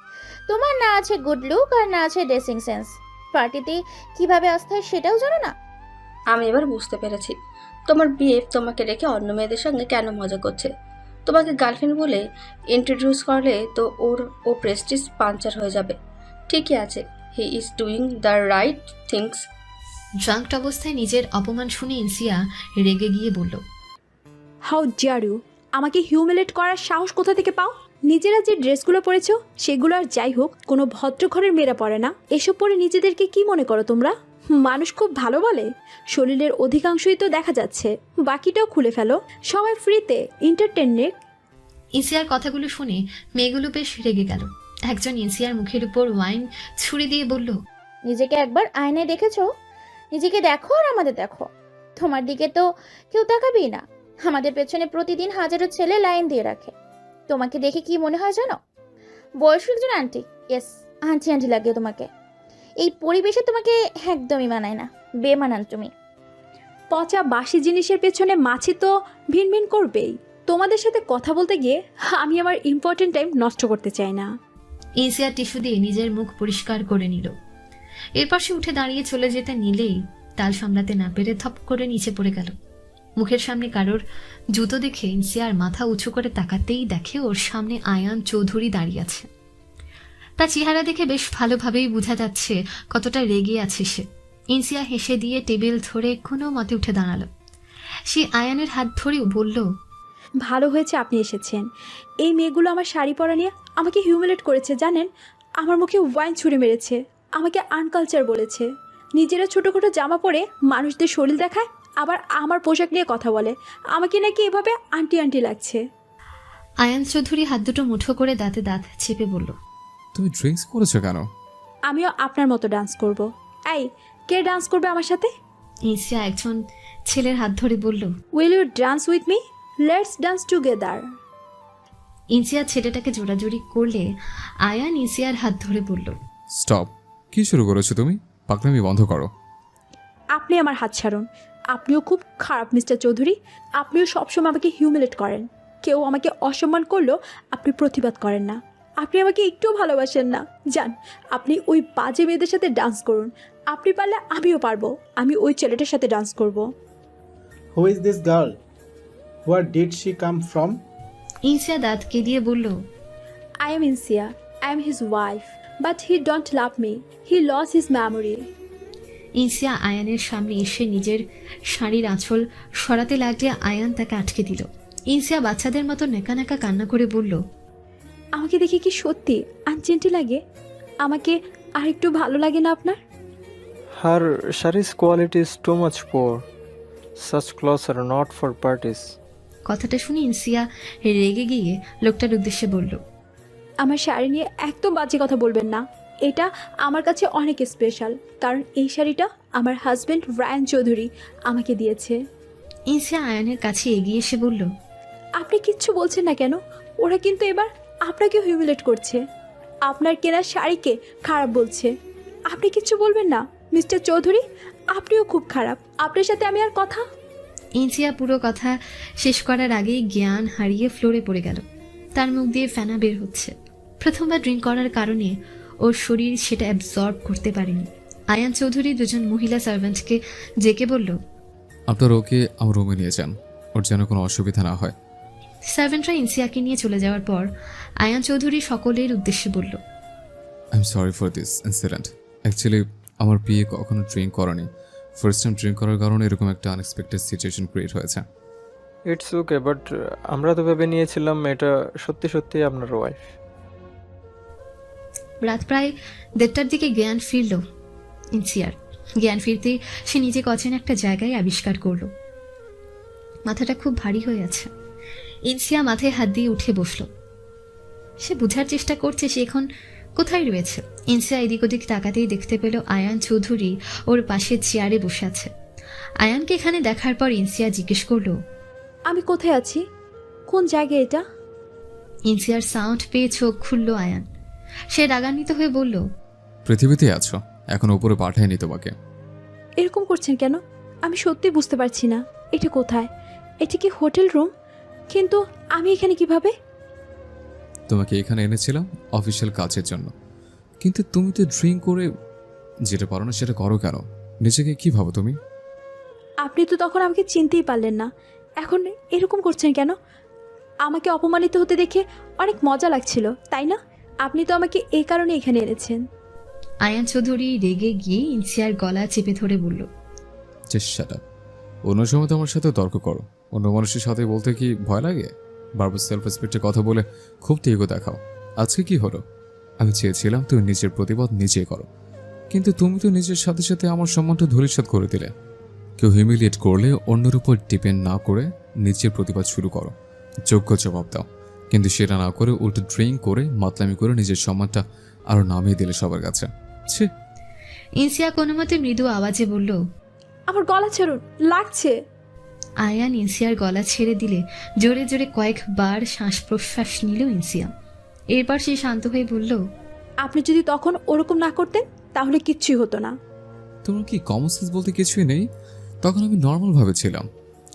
তোমার না আছে গুড লুক আর না আছে ড্রেসিং সেন্স, পার্টিতে কিভাবে আসতে হয় সেটাও জানো না। আমি এবার বুঝতে পেরেছি তোমার বিয়ে তোমাকে রেখে অন্য মেয়েদের সঙ্গে কেন মজা করছে। তোমাকে গার্লফ্রেন্ড বলে ইন্ট্রোডিউস করলে তো ও প্রেস্টিজ পাঞ্চার হয়ে যাবে। ঠিকই আছে, he is doing the right things. Drunk অবস্থায় নিজের অপমান শুনে ইনসিয়া রেগে গিয়ে বলল, হাউ ডিয়ার ইউ! আমাকে হিউমিলেট করার সাহস কোথা থেকে পাও? নিজেরা যে ড্রেসগুলো পরেছো সেগুলো আর যাই হোক কোনো ভদ্র ঘরের মেয়েরা পরে না। এসব পরে নিজেদেরকে কি মনে করো তোমরা? মানুষ খুব ভালো বলে? শরীরের অধিকাংশই তো দেখা যাচ্ছে, বাকিটাও খুলে ফেলো। সবাই ফ্রিতে এন্টারটেনমেন্ট। ইনসিয়ার কথাগুলো শুনে মেয়েগুলো বেশ রেগে গেল। একজন ইনসিয়ার মুখের উপর ওয়াইন ছুঁড়ে দিয়ে বলল, নিজেকে একবার আয়নায় দেখেছো? নিজেকে দেখো আর আমাদের দেখো। তোমার দিকে তো কেউ তাকাবেই না। আমাদের পেছনে প্রতিদিন হাজারো ছেলে লাইন দিয়ে রাখে। তোমাকে দেখে কি মনে হয় জানো? বয়স্ক একজন আন্টি। ইয়েস, আন্টি আন্টি লাগে তোমাকে। এই পরিবেশে তোমাকে একদমই মানায় না, বেমানান তুমি। পচা বাসি জিনিসের পেছনে মাছি তো ভিনভিন করবেই। তোমাদের সাথে কথা বলতে গিয়ে আমি আমার ইম্পর্টেন্ট টাইম নষ্ট করতে চাই না। ইনসিয়া টিস্যু দিয়ে নিজের মুখ পরিষ্কার করে নিল। এরপর সে উঠে দাঁড়িয়ে চলে যেতে নিলেই তাল সামলাতে না পেরে থপ করে নিচে পড়ে গেল। মুখের সামনে কারোর জুতো দেখে ইনসিয়ার মাথা উঁচু করে তাকাতেই দেখে ওর সামনে আয়ান চৌধুরী দাঁড়িয়ে আছে। তার চেহারা দেখে বেশ ভালোভাবেই বোঝা যাচ্ছে কতটা রেগে আছে সে। ইনসিয়া হেসে দিয়ে টেবিল ধরে কোনো মতে উঠে দাঁড়ালো। সে আয়ানের হাত ধরেও বলল, ভালো হয়েছে আপনি এসেছেন। এই মেয়েগুলো আমার শাড়ি পরা নিয়ে আমাকে হিউমিলেট করেছে জানেন। আমার মুখে ওয়াইন ছুঁড়ে মেরেছে। আমাকে আনকালচার বলেছে। নিজেরা ছোটোখাটো জামা পরে মানুষদের শরীর দেখায়, আবার আমার পোশাক নিয়ে কথা বলে। আমাকে নাকি এভাবে আন্টি আন্টি লাগছে। আয়ান চৌধুরী হাত দুটো মুঠো করে দাঁতে দাঁত চেপে বলল, তুমি ড্রিঙ্কস করেছো কেন? আমিও আপনার মতো ডান্স করব। এই, কে ডান্স করবে আমার সাথে? ইনসিয়া একজন ছেলের হাত ধরে বলল, will you dance with me? Let's dance together. Insia ছেলেটাকে জোরাজুরি করলে আয়ান ইনসিয়ার হাত ধরে বলল, স্টপ। কি শুরু করেছো তুমি? পাগলামি বন্ধ করো। আপনি আমার হাত ছাড়ুন। আপনিও খুব খারাপ মিস্টার চৌধুরী। আপনিও সবসময় আমাকে হিউমিলেট করেন। কেউ আমাকে অসম্মান করলেও আপনি প্রতিবাদ করেন না। আপনি আমাকে একটুও ভালোবাসেন না। যান, আপনি ওই বাজে মেয়েদের সাথে ডান্স করুন। আপনি পারলে আমিও পারবো। আমি ওই ছেলেটার সাথে ডান্স করব। Who is this girl? Where did she come from? Insia দাঁত কেঁদিয়ে বলল, I am Insia. I am his wife. But he don't love me. He lost his memory. Insia আয়ানের সামনে এসে নিজের শাড়ির আঁচল সরাতে লাগলে আয়ান তাকে আটকে দিল। ইনসিয়া বাচ্চাদের মতো নেকা নেকা কান্না করে বলল, আমাকে দেখে কি সত্যি আনজেন্টি লাগে? আমাকে আর একটু ভালো লাগে না আপনার? Her Shari's quality is too much poor. Such clothes are not for parties. কথাটা শুনে ইনসিয়া রেগে গিয়ে লোকটার উদ্দেশ্যে বলল, আমার শাড়ি নিয়ে একদম বাজে কথা বলবেন না। এটা আমার কাছে অনেক স্পেশাল, কারণ এই শাড়িটা আমার হাজব্যান্ড রায়ান চৌধুরী আমাকে দিয়েছে। ইনসিয়া আয়ানের কাছে এগিয়ে এসে বলল, আপনি কিচ্ছু বলছেন না কেন? ওরা কিন্তু এবার আপনাকে হিউমিলেট করছে। আপনার কেনা শাড়িকে খারাপ বলছে। আপনি কিচ্ছু বলবেন না মিস্টার চৌধুরী? আপনিও খুব খারাপ। আপনার সাথে আমি আর কথা। ইনসিয়া পুরো কথা শেষ করার আগেই জ্ঞান হারিয়ে ফ্লোরে পড়ে গেল। তার মুখ দিয়ে ফেনা বের হচ্ছে। প্রথমবার ড্রিঙ্ক করার কারণে ওর শরীর সেটা অ্যাবজর্ব করতে পারেনি। আয়ান চৌধুরী দুজন মহিলা সার্ভেন্টকে ডেকে বলল, আপনার ওকে আমার রুমে নিয়ে যান, ওর যেন কোনো অসুবিধা না হয়। সার্ভেন্টরা ইনসিয়াকে নিয়ে চলে যাওয়ার পর আয়ান চৌধুরী সকলের উদ্দেশ্যে বলল, I am sorry for this incident. Actually আমার বিয়ে কখনো ড্রিঙ্ক করেনি। ফার্স্ট টাইম ড্রিঙ্ক করার কারণে এরকম একটা আনএক্সপেক্টেড সিচুয়েশন ক্রিয়েট হয়েছে। ইটস ওকে, বাট আমরা তো ভেবে নিয়েছিলাম এটা সত্যি সত্যি আপনার ওয়াইফ। রাত প্রায় 1:30টার দিকে জ্ঞান ফিরল ইনসিয়ার। জ্ঞান ফিরতে সে নিজেকে অচেনা একটা জায়গায় আবিষ্কার করল। মাথাটা খুব ভারী হয়ে আছে। ইনসিয়া মাথায় হাত দিয়ে উঠে বসল। সে বোঝার চেষ্টা করছে সে এখন কোথায় রয়েছে। ইনসিয়া এদিক ওদিক তাকাতেই দেখতে পেল আয়ান চৌধুরী ওর পাশে চেয়ারে বসে আছে। আয়ানকে এখানে দেখার পর ইনসিয়া জিজ্ঞেস করল, আমি কোথায় আছি? কোন জায়গায় এটা? ইনসিয়ার সাউন্ড পেয়ে চোখ খুলল আয়ান। সে রাগান্বিত হয়ে বলল, পৃথিবীতে আছো, এখন উপরে পাঠায়নি তোমাকে। এরকম করছেন কেন? আমি সত্যি বুঝতে পারছি না। এটা কোথায়? এটা কি হোটেল রুম? কিন্তু আমি এখানে কিভাবে? তোমাকে এখানে এনেছিলাম অফিসিয়াল কাজের জন্য, কিন্তু তুমি তো ড্রিঙ্ক করে যেটা পারো না সেটা করো কেন? নিজেকে কি ভাবো তুমি? আপনি তো তখন আমাকে চিনতেই পারলেন না, এখন এরকম করছেন কেন? আমাকে অপমানিত হতে দেখে অনেক মজা লাগছিল, তাই না? আপনি তো আমাকে এই কারণে এখানে এনেছেন। আয়ান চৌধুরী রেগে গিয়ে ইনসিয়ার গলা চেপে ধরে বলল, জাস্ট শাট আপ। অন্য সময় তো আমার সাথে তর্ক করো, অন্য মানুষের সাথে বলতে কি ভয় লাগে? বারবার সেলফ রেসপেক্টের কথা বলে খুব তীব্র দেখাও। আজকে কি হলো? আমি চেয়েছিলাম তুমি নিজের প্রতিবাদ নিজেই করো, কিন্তু তুমি তো নিজের সাথে সাথে আমার সম্মানটা ধূলিসাৎ করে দিলে। কেউ হিউমিলিয়েট করলে অন্যের উপর ডিপেন্ড না করে নিজের প্রতিবাদ শুরু করো, যোগ্য জবাব দাও। কিন্তু সেটা না করে উল্টো ড্রিঙ্ক করে মাতলামি করে নিজের সম্মানটা আরও নামিয়ে দিলে সবার কাছে। ছি। ইনসিয়া কোনো মতে মৃদু আওয়াজে বলল, আমার গলা ছাড়ুন, লাগছে। আয়ান ইনসিয়ার গলা ছেড়ে দিলে জোরে জোরে কয়েকবার শ্বাস প্রশ্বাস নিল ইনসিয়া। এরপর সে শান্ত হয়ে বলল, আপনি যদি তখন ওরকম না করতেন তাহলে কিচ্ছুই হতো না। তোমার কি কমন সেন্স বলতে কিছুই নেই? তখন আমি নর্মালভাবে ছিলাম,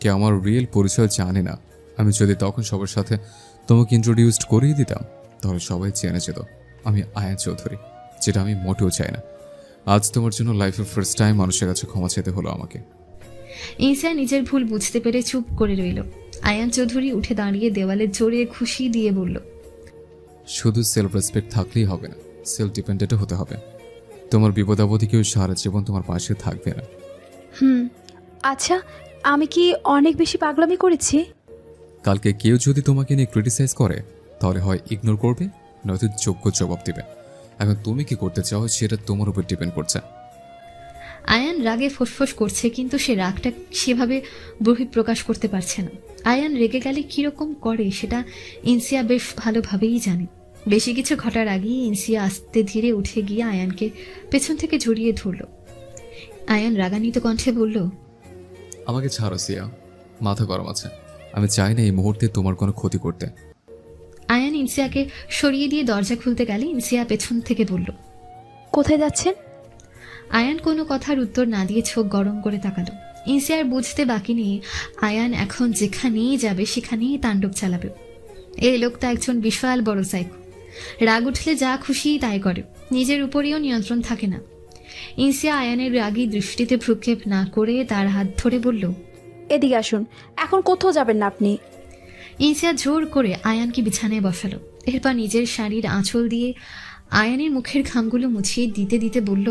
কেউ আমার রিয়েল পরিচয় জানে না। আমি যদি তখন সবার সাথে তোমাকে ইন্ট্রোডিউসড করিয়ে দিতাম তাহলে সবাই জেনে যেত আমি আয়ান চৌধুরী, যেটা আমি মোটেও চাই না। আজ তোমার জন্য লাইফের ফার্স্ট টাইম মানুষের কাছে ক্ষমা চেতে হলো আমাকে। ইনসিয়া নিজের ভুল বুঝতে পেরে চুপ করে রইল। আয়ান চৌধুরী উঠে দাঁড়িয়ে দেওয়ালে জোরে খুশি দিয়ে বলল, শুধু সেলফ রেসপেক্ট থাকলেই হবে না, সেলফ ডিপেন্ডেন্টও হতে হবে। তোমার বিপদ আপদে কেউ সারা জীবন তোমার পাশে থাকবে না। আচ্ছা, আমি কি অনেক বেশি পাগলামি করেছি? কালকে কেউ যদি তোমাকে নিয়ে ক্রিটিসাইজ করে তাহলে হয় ইগনোর করবে, নয়তো যোগ্য জবাব দেবে। এখন তুমি কি করতে চাও সেটা তোমার উপর ডিপেন্ড করছে। আয়ান রাগে ফোঁসফোঁস করছে, কিন্তু সে রাগটা সেভাবে বহিঃপ্রকাশ করতে পারছে না। আয়ান রেগে গেলে কীরকম করে সেটা ইনসিয়া বেশ ভালোভাবেই জানে। বেশি কিছু ঘটার আগেই ইনসিয়া আস্তে ধীরে উঠে গিয়ে আয়ানকে পেছন থেকে জড়িয়ে ধরল। আয়ান রাগান্বিত কণ্ঠে বলল, আমাকে ছাড়ো সিয়া, মাথা গরম আছে। আমি চাই না এই মুহূর্তে তোমার কোনো ক্ষতি করতে। আয়ান ইনসিয়াকে সরিয়ে দিয়ে দরজা খুলতে গেলে ইনসিয়া পেছন থেকে বলল, কোথায় যাচ্ছেন? আয়ান কোনো কথার উত্তর না দিয়ে চোখ গরম করে তাকালো। ইনসিয়ার বুঝতে বাকি নেই আয়ান এখন যেখানেই যাবে সেখানেই তাণ্ডব চালাবে। এই লোকটা একজন বিশাল বড় সাইকো। রাগ উঠলে যা খুশি তাই করে, নিজের উপরেও নিয়ন্ত্রণ থাকে না। ইনসিয়া আয়ানের রাগী দৃষ্টিতে ভ্রুক্ষেপ না করে তার হাত ধরে বলল, এদিকে আসুন, এখন কোথাও যাবেন না আপনি। ইনসিয়া জোর করে আয়ানকে বিছানায় বসালো। এরপর নিজের শাড়ির আঁচল দিয়ে আয়ানের মুখের ঘামগুলো মুছিয়ে দিতে দিতে বলল,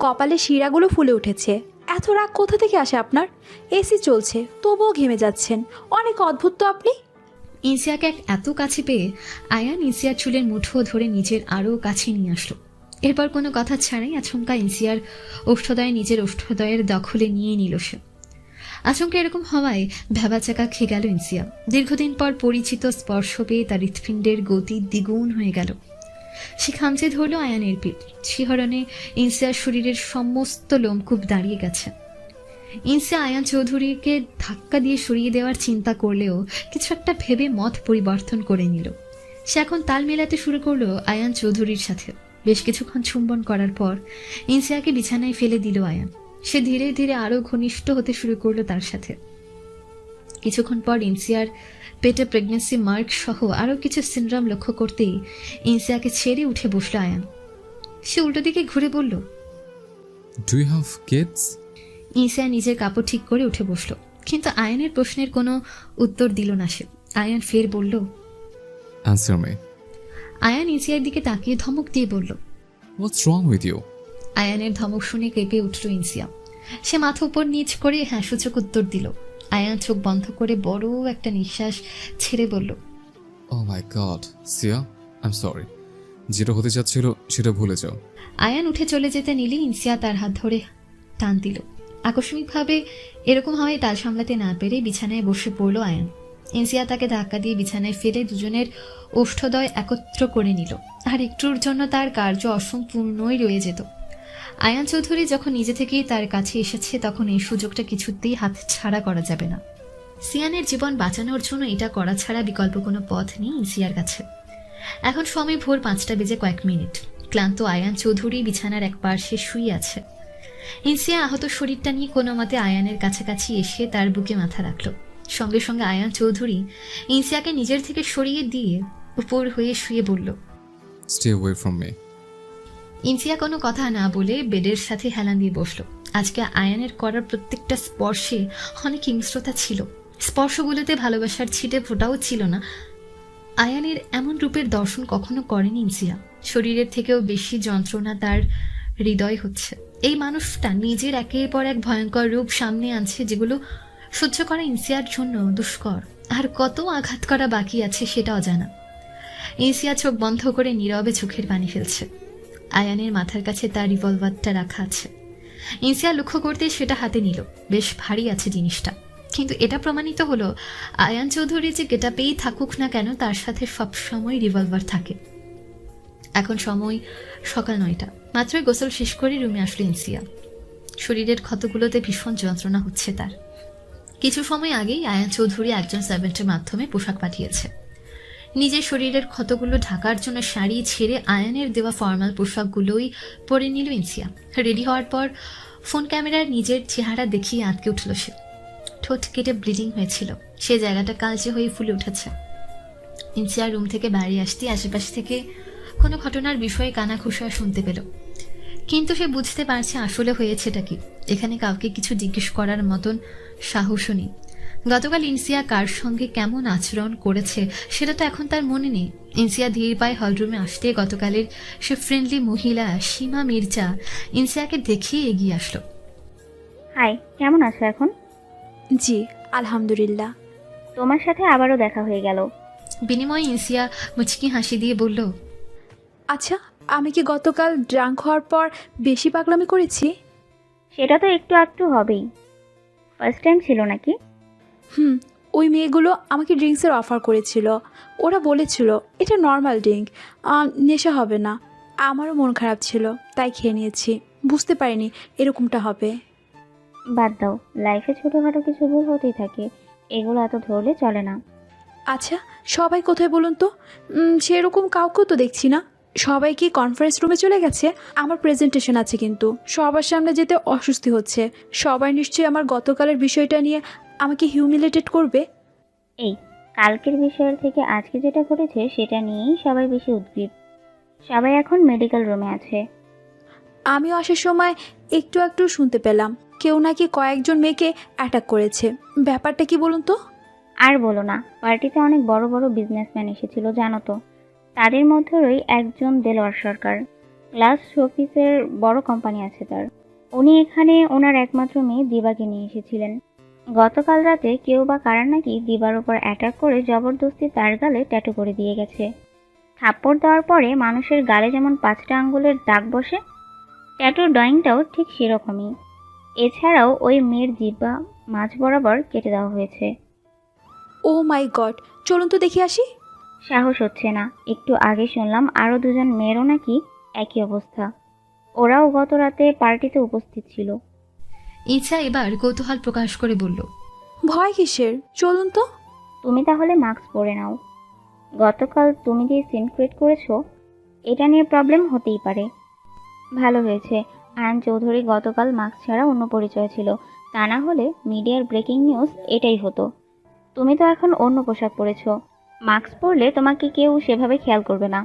কপালে শিরাগুলো ফুলে উঠেছে। এত রাগ কোথা থেকে আসে আপনার? এসি চলছে তবুও ঘেমে যাচ্ছেন, অনেক অদ্ভুত তো আপনি। ইনসিয়াকে এত কাছে পেয়ে আয়ান ইনসিয়ার চুলের মুঠো ধরে নিজের আরও কাছে নিয়ে আসলো। এরপর কোনো কথা ছাড়াই আচমকা ইনসিয়ার ওষ্ঠদয় নিজের ওষ্ঠদয়ের দখলে নিয়ে নিল সে। আচমকা এরকম হওয়ায় ভেবাচাকা খেয়ে গেল ইনসিয়া। দীর্ঘদিন পর পরিচিত স্পর্শ পেয়ে তার হৃৎপিণ্ডের গতি দ্বিগুণ হয়ে গেল। সে খামচে ধরল আয়ানের পিঠ। শিহরণে ইনসিয়ার শরীরের সমস্ত লোমকূপ দাঁড়িয়ে গেছে। ইনসিয়া আয়ান চৌধুরীকে ধাক্কা দিয়ে সরিয়ে দেওয়ার চিন্তা করলেও কিছু একটা ভেবে মত পরিবর্তন করে নিল। সে এখন তাল মেলাতে শুরু করলো আয়ান চৌধুরীর সাথে। বেশ কিছুক্ষণ চুম্বন করার পর ইনসিয়াকে বিছানায় ফেলে দিল আয়ান। সে ধীরে ধীরে আরো ঘনিষ্ঠ হতে শুরু করলো তার সাথে। কিছুক্ষণ পর ইনসিয়ার পেটে প্রেগনেন্সি মার্ক সহ আরো কিছু সিনড্রোম লক্ষ্য করতেই ইনসিয়াকে ছেড়ে উঠে বসলো আয়ান। সে উল্টো দিকে ঘুরে বলল, do you have kids? Insia নিজের কাপড় ঠিক করে উঠে বসলো, কিন্তু আয়ানের প্রশ্নের কোনো উত্তর দিল না সে। আয়ান ফের বলল, অ্যানসার মি। আয়ান ইনসিয়ার দিকে তাকিয়ে ধমক দিয়ে বলল, হোয়াটস রং উইথ ইউ? আয়ানের ধমক শুনে কেঁপে উঠল ইনসিয়া। সে মাথা উপর নিচ করে হ্যাঁ সূচক উত্তর দিল। আয়ান চোখ বন্ধ করে বড় একটা নিঃশ্বাস ছেড়ে বলল, oh my god Sia, I am sorry. যেটা হতে যাচ্ছিল সেটা ভুলে যাও। আয়ান উঠে চলে যেতে নিলে ইনসিয়া তার হাত ধরে টান দিল। আকস্মিকভাবে এরকম হওয়ায় তাল সামলাতে না পেরে বিছানায় বসে পড়ল আয়ান। ইনসিয়া তাকে ধাক্কা দিয়ে বিছানায় ফেলে দুজনের ওষ্ঠদয় একত্র করে নিল। আর একটুর জন্য তার কার্য অসম্পূর্ণই রয়ে যেত। আয়ান চৌধুরী যখন নিজে থেকেই তার কাছে এসেছে তখন এই সুযোগটা কিছুতেই হাত ছাড়া করা যাবে না। সিয়ানের জীবন বাঁচানোর জন্য এটা করা ছাড়া বিকল্প কোনো পথ নেই ইনসিয়ার কাছে। এখন সময় ভোর 5টা বেজে কয়েক মিনিট। ক্লান্ত আয়ান চৌধুরী বিছানার এক পার্শ্বে শুয়ে আছে। ইনসিয়া আহত শরীরটা নিয়ে কোনো মতে আয়ানের কাছাকাছি এসে তার বুকে মাথা রাখল। সঙ্গে সঙ্গে আয়ান চৌধুরী ইনসিয়াকে নিজের থেকে সরিয়ে দিয়ে উপর হয়ে শুয়ে বলল, stay away from me. Insia কোনো কথা না বলে বেডের সাথে হেলান দিয়ে বসল। আজকে আয়ানের করার প্রত্যেকটা স্পর্শে অনেক হিংস্রতা ছিল। স্পর্শগুলোতে ভালোবাসার ছিটে ফোটাও ছিল না। আয়ানের এমন রূপের দর্শন কখনো করেনি ইনসিয়া। শরীরের থেকেও বেশি যন্ত্রণা তার হৃদয় হচ্ছে। এই মানুষটা নিজের একের পর এক ভয়ঙ্কর রূপ সামনে আনছে, যেগুলো সহ্য করা ইনসিয়ার জন্য দুষ্কর। আর কত আঘাত করা বাকি আছে সেটা অজানা। ইনসিয়া চোখ বন্ধ করে নীরবে চোখের পানি ফেলছে। আয়ানের মাথার কাছে তার রিভলভারটা রাখা আছে। ইনসিয়া লক্ষ্য করতে সেটা হাতে নিল। বেশ ভারী আছে জিনিসটা, কিন্তু এটা প্রমাণিত হলো আয়ান চৌধুরী যে গেটাপেই থাকুক না কেন তার সাথে সবসময় রিভলভার থাকে। এখন সময় সকাল 9টা। মাত্রই গোসল শেষ করে রুমে আসলো ইনসিয়া। শরীরের ক্ষতগুলোতে ভীষণ যন্ত্রণা হচ্ছে তার। কিছু সময় আগেই আয়ান চৌধুরী একজন সার্ভেন্টের মাধ্যমে পোশাক পাঠিয়েছে। নিজের শরীরের ক্ষতগুলো ঢাকার জন্য শাড়ি ছেড়ে আয়ানের দেওয়া ফর্মাল পোশাকগুলোই পরে নিল ইনসিয়া। রেডি হওয়ার পর ফোন ক্যামেরার নিজের চেহারা দেখিয়ে আঁতকে উঠল সে। ঠোঁট কেটে ব্লিডিং হয়েছিল, সে জায়গাটা কালচে হয়ে ফুলে উঠেছে। ইনসিয়া রুম থেকে বাইরে আসতে আশেপাশ থেকে কোনো ঘটনার বিষয়ে কানাঘুষা শুনতে পেল, কিন্তু সে বুঝতে পারছে আসলে হয়েছেটা কি। এখানে কাউকে কিছু জিজ্ঞেস করার মতন সাহসও নেই। গতকাল ইনসিয়া কার সঙ্গে কেমন আচরণ করেছে সেটা তো এখন তার মনে নেই। ইনসিয়া ধীর পায়ে হলরুমে আসতে গতকালের সে ফ্রেন্ডলি মহিলা সীমা মির্জা ইনসিয়াকে দেখে এগিয়ে আসলো। হাই, কেমন আছো এখন? জি আলহামদুলিল্লাহ। তোমার সাথে আবারও দেখা হয়ে গেল। বিনিময়ে ইনসিয়া মুচকি হাসি দিয়ে বলল, আচ্ছা আমি কি গতকাল ড্রাঙ্ক হওয়ার পর বেশি পাগলামি করেছি? সেটা তো একটু একটু হবেই। ফার্স্ট টাইম ছিল নাকি? ওই মেয়েগুলো আমাকে ড্রিঙ্কসের অফার করেছিল। ওরা বলেছিল এটা নর্মাল ড্রিঙ্ক, নেশা হবে না। আমারও মন খারাপ ছিল, তাই খেয়ে নিয়েছি। বুঝতে পারিনি এরকমটা হবে। বাদ দাও, লাইফে ছোটোখাটো কিছু ভুল হতেই থাকে, এগুলো এত ধরলে চলে না। আচ্ছা, সবাই কোথায় বলুন তো? সেরকম কাউকেও তো দেখছি না। সবাই কি কনফারেন্স রুমে চলে গেছে? আমার প্রেজেন্টেশন আছে, কিন্তু সবার সামনে যেতে অস্বস্তি হচ্ছে। সবাই নিশ্চয়ই আমার গতকালের বিষয়টা নিয়ে আমাকে হিউমিলেটেড করবে। এই কালকের বিষয়ের থেকে আজকে যেটা ঘটেছে সেটা নিয়েই সবাই বেশি উদ্গ্রীব। সবাই এখন মেডিকেল রুমে আছে। আমি আসার সময় একটু একটু শুনতে পেলাম কেউ নাকি কয়েকজন মেয়েকে অ্যাটাক করেছে। ব্যাপারটা কি বলুন তো? আর বলো না, পার্টিতে অনেক বড় বড় বিজনেসম্যান এসেছিল জানো তো। তাদের মধ্যেই একজন দেলোয়ার সরকার, গ্লাস শোপিসের বড় কোম্পানি আছে তার। উনি এখানে ওনার একমাত্র মেয়ে দিবাকে নিয়ে এসেছিলেন। গতকাল রাতে কেউ বা কারা নাকি দিবার উপর অ্যাটাক করে জবরদস্তি তার গালে ট্যাটু করে দিয়ে গেছে। থাপ্পড় দেওয়ার পরে মানুষের গালে যেমন 5টা আঙ্গুলের দাগ বসে, ট্যাটুর ড্রয়িংটাও ঠিক সেরকমই। এছাড়াও ওই মেয়ের জিহ্বা মাঝ বরাবর কেটে দেওয়া হয়েছে। ও মাই গড, চলুন তো দেখে আসি। সাহস হচ্ছে না। একটু আগে শুনলাম আরও 2জন মেয়েরও নাকি একই অবস্থা। ওরাও গত রাতে পার্টিতে উপস্থিত ছিল। ইচ্ছা এবার কৌতূহল প্রকাশ করে বলল, ভয় কিসের? চলুন তো। তুমি তাহলে মাস্ক পরে নাও। গতকাল তুমি যে সিন ক্রিয়েট করেছো, এটা নিয়ে প্রবলেম হতেই পারে। ভালো হয়েছে আয়ন চৌধুরী গতকাল মাস্ক ছাড়া অন্য পরিচয় ছিল, তা না হলে মিডিয়ার ব্রেকিং নিউজ এটাই হতো। তুমি তো এখন অন্য পোশাক পরেছো, মাস্ক পরলে তোমাকে কেউ সেভাবে খেয়াল করবে না।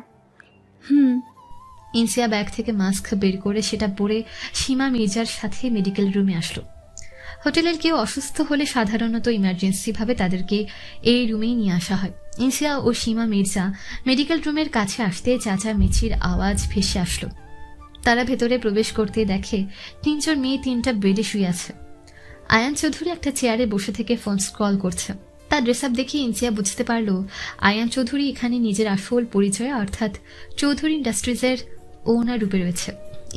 ইনসিয়া ব্যাগ থেকে মাস্ক বের করে সেটা পরে সীমা মির্জার সাথে মেডিকেল রুমে আসলো। হোটেলের কেউ অসুস্থ হলে সাধারণত ইমার্জেন্সিভাবে তাদেরকে এই রুমেই নিয়ে আসা হয়। ইনসিয়া ও সীমা মির্জা মেডিকেল রুমের কাছে আসতে চেঁচামেচির আওয়াজ ভেসে আসলো। তারা ভেতরে প্রবেশ করতে দেখে 3জন মেয়ে 3টা বেডে শুয়ে আছে। আয়ান চৌধুরী একটা চেয়ারে বসে থেকে ফোন স্ক্রল করছে। তার ড্রেস আপ দেখে ইনসিয়া বুঝতে পারল আয়ান চৌধুরী এখানে নিজের আসল পরিচয় অর্থাৎ চৌধুরী ইন্ডাস্ট্রিজের ওনার রূপে রয়েছে।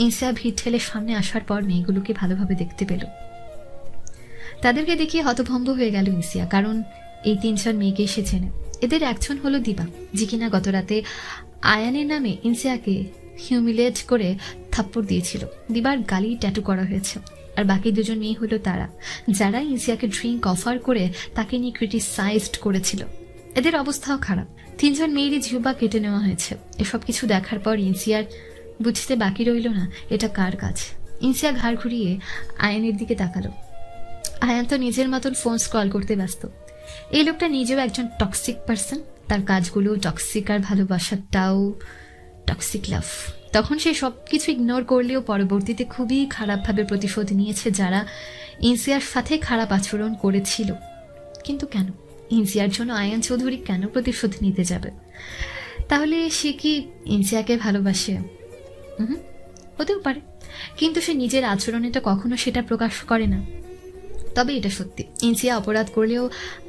ইনসিয়া ভিড় ঠেলে সামনে আসার পর মেয়েগুলোকে ভালোভাবে দেখতে পেল। তাদেরকে দেখে হতভম্ব হয়ে গেল ইনসিয়া, কারণ এই 3জন মেয়েকে সে চেনে। এদের একজন হলো দিবা, যে কিনা গত রাতে আয়ানের নামে ইনসিয়াকে হিউমিলেট করে থাপ্পড় দিয়েছিল। দিবার গালি ট্যাটু করা হয়েছে। আর বাকি 2জন মেয়ে হলো তারা, যারা ইনসিয়াকে ড্রিঙ্ক অফার করে তাকে নিয়ে ক্রিটিসাইজড করেছিল। এদের অবস্থাও খারাপ। 3জন মেয়েরই জিহ্বা কেটে নেওয়া হয়েছে। এসব কিছু দেখার পর ইনসিয়ার বুঝতে বাকি রইল না এটা কার কাজ। ইনসিয়া ঘাড় ঘুরিয়ে আয়ানের দিকে তাকালো। আয়ান তো নিজের মতন ফোন স্ক্রল করতে ব্যস্ত। এই লোকটা নিজেও একজন টক্সিক পার্সন, তার কাজগুলো টক্সিক আর ভালোবাসাটাও টক্সিক লাভ। তখন সে সব কিছু ইগনোর করলেও পরবর্তীতে খুবই খারাপভাবে প্রতিশোধ নিয়েছে যারা ইনসিয়ার সাথে খারাপ আচরণ করেছিল। কিন্তু কেন? ইনসিয়ার জন্য আয়ান চৌধুরী কেন প্রতিশোধ নিতে যাবে? তাহলে সে কি ইনসিয়াকে ভালোবাসে? হতেও পারে, কিন্তু সে নিজের আচরণে তো কখনো সেটা প্রকাশ করে না। তবে এটা সত্যি, ইনসিয়া অপরাধ করলেও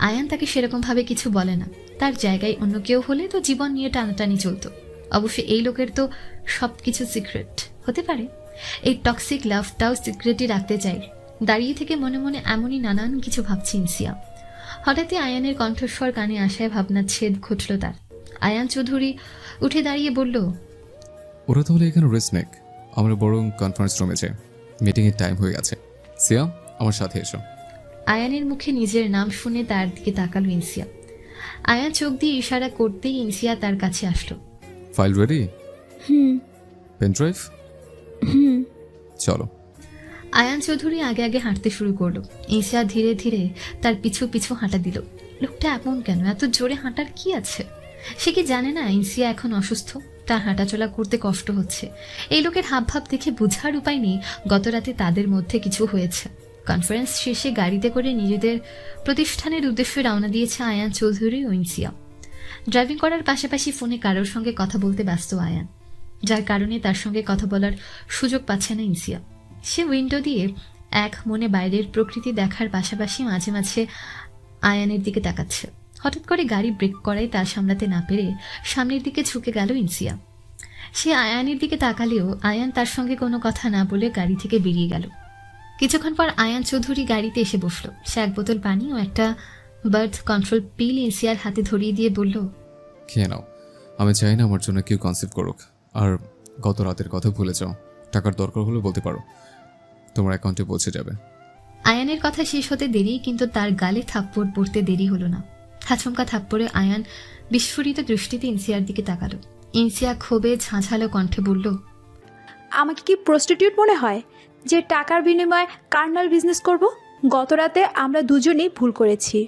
আয়ান তাকে সেরকমভাবে কিছু বলে না। তার জায়গায় অন্য কেউ হলে তো জীবন নিয়ে টানাটানি চলতো। অবশ্য এই লোকের তো সব কিছু সিক্রেট হতে পারে। এই টক্সিক লাভটাও সিক্রেটই রাখতে চাই। দাঁড়িয়ে থেকে মনে মনে এমনই নানান কিছু ভাবছি ইনসিয়া। হঠাৎই আয়ানের কণ্ঠস্বর কানে আসায় ভাবনার ছেদ ঘটল তার। আয়ান চৌধুরী উঠে দাঁড়িয়ে বলল, ওরা তাহলে এখানে রেস্ট নেক, আমরা বরং কনফারেন্স রুমে যাই, মিটিংয়ের টাইম হয়ে গেছে। সিয়া, আমার সাথে এসো। আয়ানের মুখে নিজের নাম শুনে তার দিকে তাকালো ইনসিয়া। আয়ান চোখ দিয়ে ইশারা করতেই ইনসিয়া তার কাছে আসলো। File ready? Pen drive? চলো। আয়ান চৌধুরী আগে আগে হাঁটতে শুরু করলো। ইনসিয়া ধীরে ধীরে তার পিছু পিছু হাঁটা দিল। লোকটা এমন কেন? এত জোরে হাঁটার কি আছে? সে কি জানে না ইনসিয়া এখন অসুস্থ? তার হাঁটাচলা করতে কষ্ট হচ্ছে। এই লোকের হাবভাব দেখে বোঝার উপায় নেই গতরাতে তাদের মধ্যে কিছু হয়েছে। কনফারেন্স শেষে গাড়িতে করে নিজেদের প্রতিষ্ঠানের উদ্দেশ্যে রওনা দিয়েছে আয়ান চৌধুরী ও ইনসিয়া। ড্রাইভিং করার পাশাপাশি ফোনে কারোর সঙ্গে কথা বলতে ব্যস্ত আয়ান, যার কারণে তার সঙ্গে কথা বলার সুযোগ পাচ্ছে না ইনসিয়া। সে উইন্ডো দিয়ে এক মনে বাইরের প্রকৃতি দেখার পাশাপাশি মাঝে মাঝে আয়ানের দিকে তাকাচ্ছে। হঠাৎ করে গাড়ি ব্রেক করায় তা সামলাতে না পেরে সামনের দিকে ঝুঁকে গেল ইনসিয়া। সে আয়ানের দিকে তাকালেও আয়ান তার সঙ্গে কোনো কথা না বলে গাড়ি থেকে বেরিয়ে গেল। কিছুক্ষণ পর আয়ান চৌধুরী গাড়িতে এসে বসলো। সে এক বোতল পানি ও একটা বার্থ কন্ট্রোল পিল ইনসিয়ার হাতে ধরিয়ে দিয়ে বলল, খেয়ে নাও। আমি চাই না আমার জন্য কেউ কনসিভ করুক। আর গত রাতের কথা ভুলে যাও। টাকার দরকার হলে বলতে পারো, তোমার অ্যাকাউন্টে পৌঁছে যাবে। আয়ানের কথা শেষ হতে দেরি, কিন্তু তার গালে থাপ্পড় পড়তে দেরি হলো না। আচমকা থাপ্পড়ে আয়ান বিস্ফোরিত দৃষ্টিতে ইনসিয়ার দিকে তাকালো। ইনসিয়া ক্ষোভে ঝাঁঝালো কণ্ঠে বলল, আমাকে কি প্রস্টিটিউট মনে হয় যে টাকার বিনিময়ে কার্নাল বিজনেস করব? গত রাতে আমরা দুজনেই ভুল করেছি।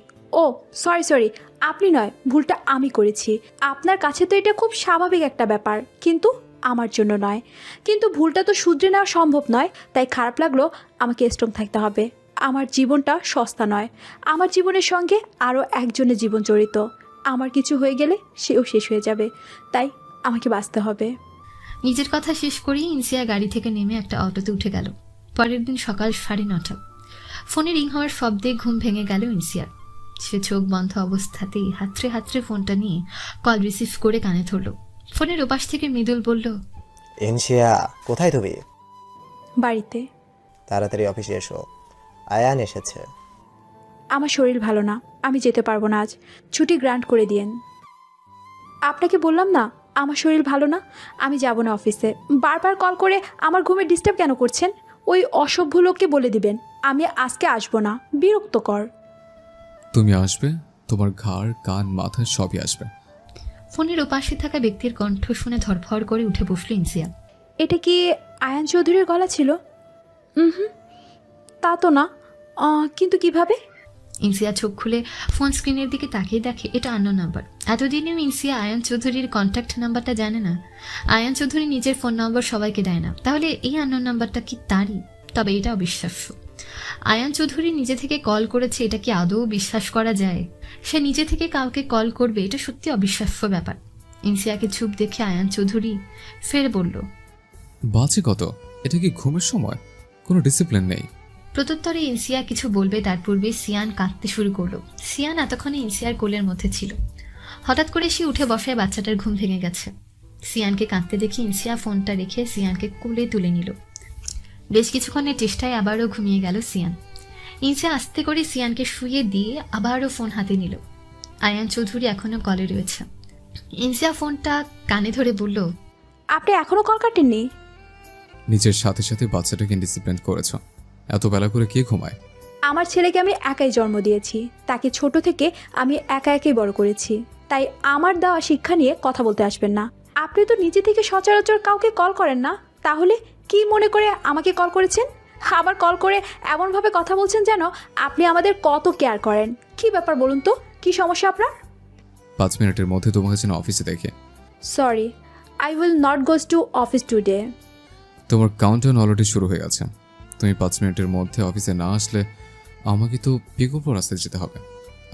ও সরি, আপনি নয়, ভুলটা আমি করেছি। আপনার কাছে তো এটা খুব স্বাভাবিক একটা ব্যাপার, কিন্তু আমার জন্য নয়। কিন্তু ভুলটা তো শুধরে নেওয়া সম্ভব নয়, তাই খারাপ লাগলো। আমাকে স্ট্রং থাকতে হবে। আমার জীবনটা সস্তা নয়। আমার জীবনের সঙ্গে আরও একজনের জীবন জড়িত। আমার কিছু হয়ে গেলে সেও শেষ হয়ে যাবে, তাই আমাকে বাঁচতে হবে। নিজের কথা শেষ করেই ইনসিয়া গাড়ি থেকে নেমে একটা অটোতে উঠে গেল। পরের দিন সকাল 9:30। ফোনে রিং হওয়ার শব্দে ঘুম ভেঙে গেল ইনসিয়ার। সে চোখ বন্ধ অবস্থাতেই হাতড়ে হাতড়ে ফোনটা নিয়ে কল রিসিভ করে কানে ধরল। ফোনের ওপাশ থেকে মৃদুল বলল, ইনশিয়া, কোথায় তুমি? বাড়িতে। তাড়াতাড়ি অফিসে এসো, আয়ান এসেছে। আমার শরীর ভালো না, আমি যেতে পারবো না আজ। ছুটি গ্রান্ট করে দিয়েন। আপনাকে বললাম না আমার শরীর ভালো না, আমি যাব না অফিসে। বারবার কল করে আমার ঘুমে ডিস্টার্ব কেন করছেন? ওই অসভ্য লোককে বলে দিবেন আমি আজকে আসবো না। বিরক্তকর। তুমি আসবে, তোমার ঘাড় কান মাথা সবই আসবে। ফোনের ওপাশে থাকা ব্যক্তির কণ্ঠ শুনে ধরফর করে উঠে বসল ইনসিয়া। এটা কি আয়ান চৌধুরীর গলা ছিল? হুম, তা তো না। কিন্তু কিভাবে? ইনসিয়া চোখ খুলে ফোন স্ক্রিনের দিকে তাকিয়ে দেখে এটা আননোন নাম্বার। এতদিনেও ইনসিয়া আয়ান চৌধুরীর কন্ট্যাক্ট নাম্বারটা জানে না। আয়ান চৌধুরী নিজের ফোন নম্বর সবাইকে দেয় না, তাহলে এই আননোন নাম্বারটা কি তারই? তবে এটা অবিশ্বাস্য। আয়ান চৌধুরী নিজে থেকে কল করেছে, এটা কি আদৌ বিশ্বাস করা যায়? সে নিজে থেকে কাউকে কল করবে, এটা সত্যি অবিশ্বাস্য ব্যাপার। ইনসিয়াকে চুপ দেখে আয়ান চৌধুরী ফের বলল, বাজে কত? এটা কি ঘুমের সময়? কোনো ডিসিপ্লিন নেই। প্রত্যুত্তরে ইনসিয়া কিছু বলবে তার পূর্বে সিয়ান কাঁদতে শুরু করলো। সিয়ান এতক্ষণে ইনসিয়ার কোলের মধ্যে ছিল। হঠাৎ করে সে উঠে বসায় বাচ্চাটার ঘুম ভেঙে গেছে। সিয়ানকে কাঁদতে দেখে ইনসিয়া ফোনটা রেখে সিয়ানকে কোলে তুলে নিল। বেশ কিছুক্ষণের চেষ্টায় আবারও ঘুমিয়ে গেল সিয়ান। ইনসিয়া আস্তে করে সিয়ানকে শুয়ে দিয়ে আবারও ফোন হাতে নিল। আয়ান চৌধুরী এখনো কলে রয়েছে। ইনসিয়া ফোনটা কানে ধরে বলল, আপনি এখনো কল কাটেননি? নিজের সাথে সাথে বাচ্চাটাকে ডিসিপ্লিন করেছ। এত বেলা করে কে ঘুমায়? আমার ছেলেকে আমি একাই জন্ম দিয়েছি। তাকে ছোট থেকে আমি একা একাই বড় করেছি। তাই আমার দেওয়া শিক্ষা নিয়ে কথা বলতে আসবেন না। আপনি তো নিজে থেকে সচরাচর কাউকে কল করেন না, তাহলে কি মনে করে আমাকে কল করেছেন? আবার কল করে এমনভাবে কথা বলছেন যেন আপনি আমাদের কত কেয়ার করেন। কি ব্যাপার বলুন তো, কি সমস্যা আপনার? 5 মিনিটের মধ্যে তোমাকে যেন অফিসে দেখে। Sorry, I will not goes to office today. তোমার কাউন্টডাউন অলরেডি শুরু হয়ে গেছে। তুমি 5 মিনিটের মধ্যে অফিসে না আসলে আমাকে তো পিকআপ রাস্তায় যেতে হবে।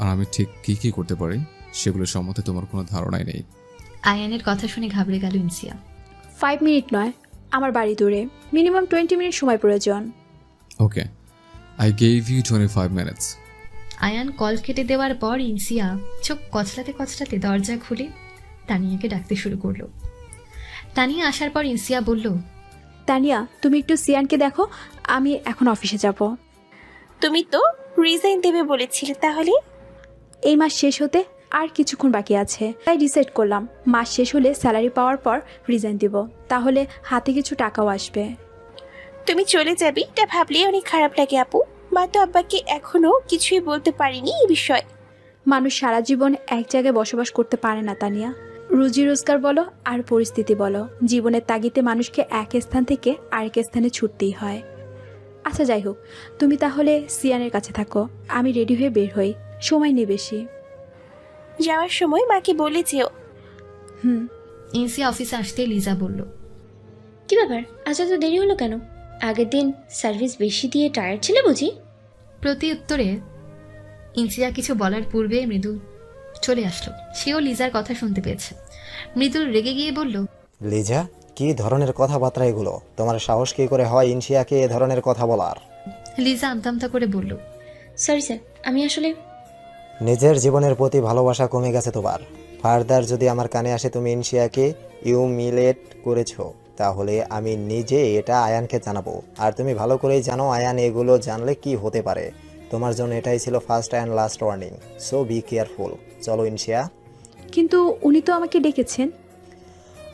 আর আমি ঠিক কী কী করতে পারি সেগুলো সম্বন্ধে তোমার কোনো ধারণাই নেই। আয়ানের কথা শুনে ঘাবড়ে গেল ইনসিয়া। 5 মিনিট নয়, আমার বাড়ি দূরে। মিনিমাম 20 মিনিট সময় প্রয়োজন। Okay, I gave you 25 minutes. Ayaan call কেটে দেওয়ার পর ইনসিয়া চোখ কচলাতে কচলাতে দরজা খুলে তানিয়াকে ডাকতে শুরু করলো। তানিয়া আসার পর ইনসিয়া বলল, তানিয়া, তুমি একটু সিয়ানকে দেখো, আমি এখন অফিসে যাব। তুমি তো রিজাইন দেবে বলেছিলে, তাহলে? এই মাস শেষ হতে আর কিছুক্ষণ বাকি আছে, তাই ডিসাইড করলাম মাস শেষ হলে স্যালারি পাওয়ার পর রিজাইন দিব, তাহলে হাতে কিছু টাকাও আসবে। তুমি চলে যাবে এটা ভাবলেই অনেক খারাপ লাগে আপু। মা তো আব্বাকে এখনো কিছুই বলতে পারিনি এই বিষয়ে। মানুষ সারা জীবন এক জায়গায় বসবাস করতে পারে না তানিয়া। রুজি রোজগার বলো আর পরিস্থিতি বলো, জীবনের তাগিদে মানুষকে এক স্থান থেকে আরেক স্থানে ছুটতেই হয়। আচ্ছা যাই হোক, তুমি তাহলে সিয়ানের কাছে থাকো, আমি রেডি হয়ে বের হই, সময় নেই বেশি। যাওয়ার সময় মাকে বলে যেও। ইনসিয়া অফিসে আসতে লিজা বলল, কি ব্যাপার, আজ এত দেরি হলো কেন? আগের দিন সার্ভিস বেশি দিয়ে টায়ার্ড ছিলে বুঝি? প্রতি উত্তরে ইনসিয়া কিছু বলার পূর্বে মৃদুল চলে আসলো। সেও লিজার কথা শুনতে পেয়েছে। মৃদুল রেগে গিয়ে বলল, লিজা, কি ধরনের কথাবার্তা এগুলো? তোমার সাহস কি করে হয় ইনশিয়াকে এ ধরনের কথা বলার? লিজা আমতামতা করে বলল, সরি স্যার, আমি আসলে নিজের জীবনের প্রতি ভালোবাসা কমে গেছে তোমার। ফার্দার যদি আমার কানে আসে তুমি ইনশিয়াকে ইউমিলেট করেছো, তাহলে আমি নিজে এটা আয়ানকে জানাবো। আর তুমি ভালো করেই জানো আয়ান এগুলো জানলে কি হতে পারে। তোমার জন্য এটাই ছিল first and last warning, so be careful. চলো ইনশিয়া। কিন্তু উনি তো আমাকে ডেকেছেন।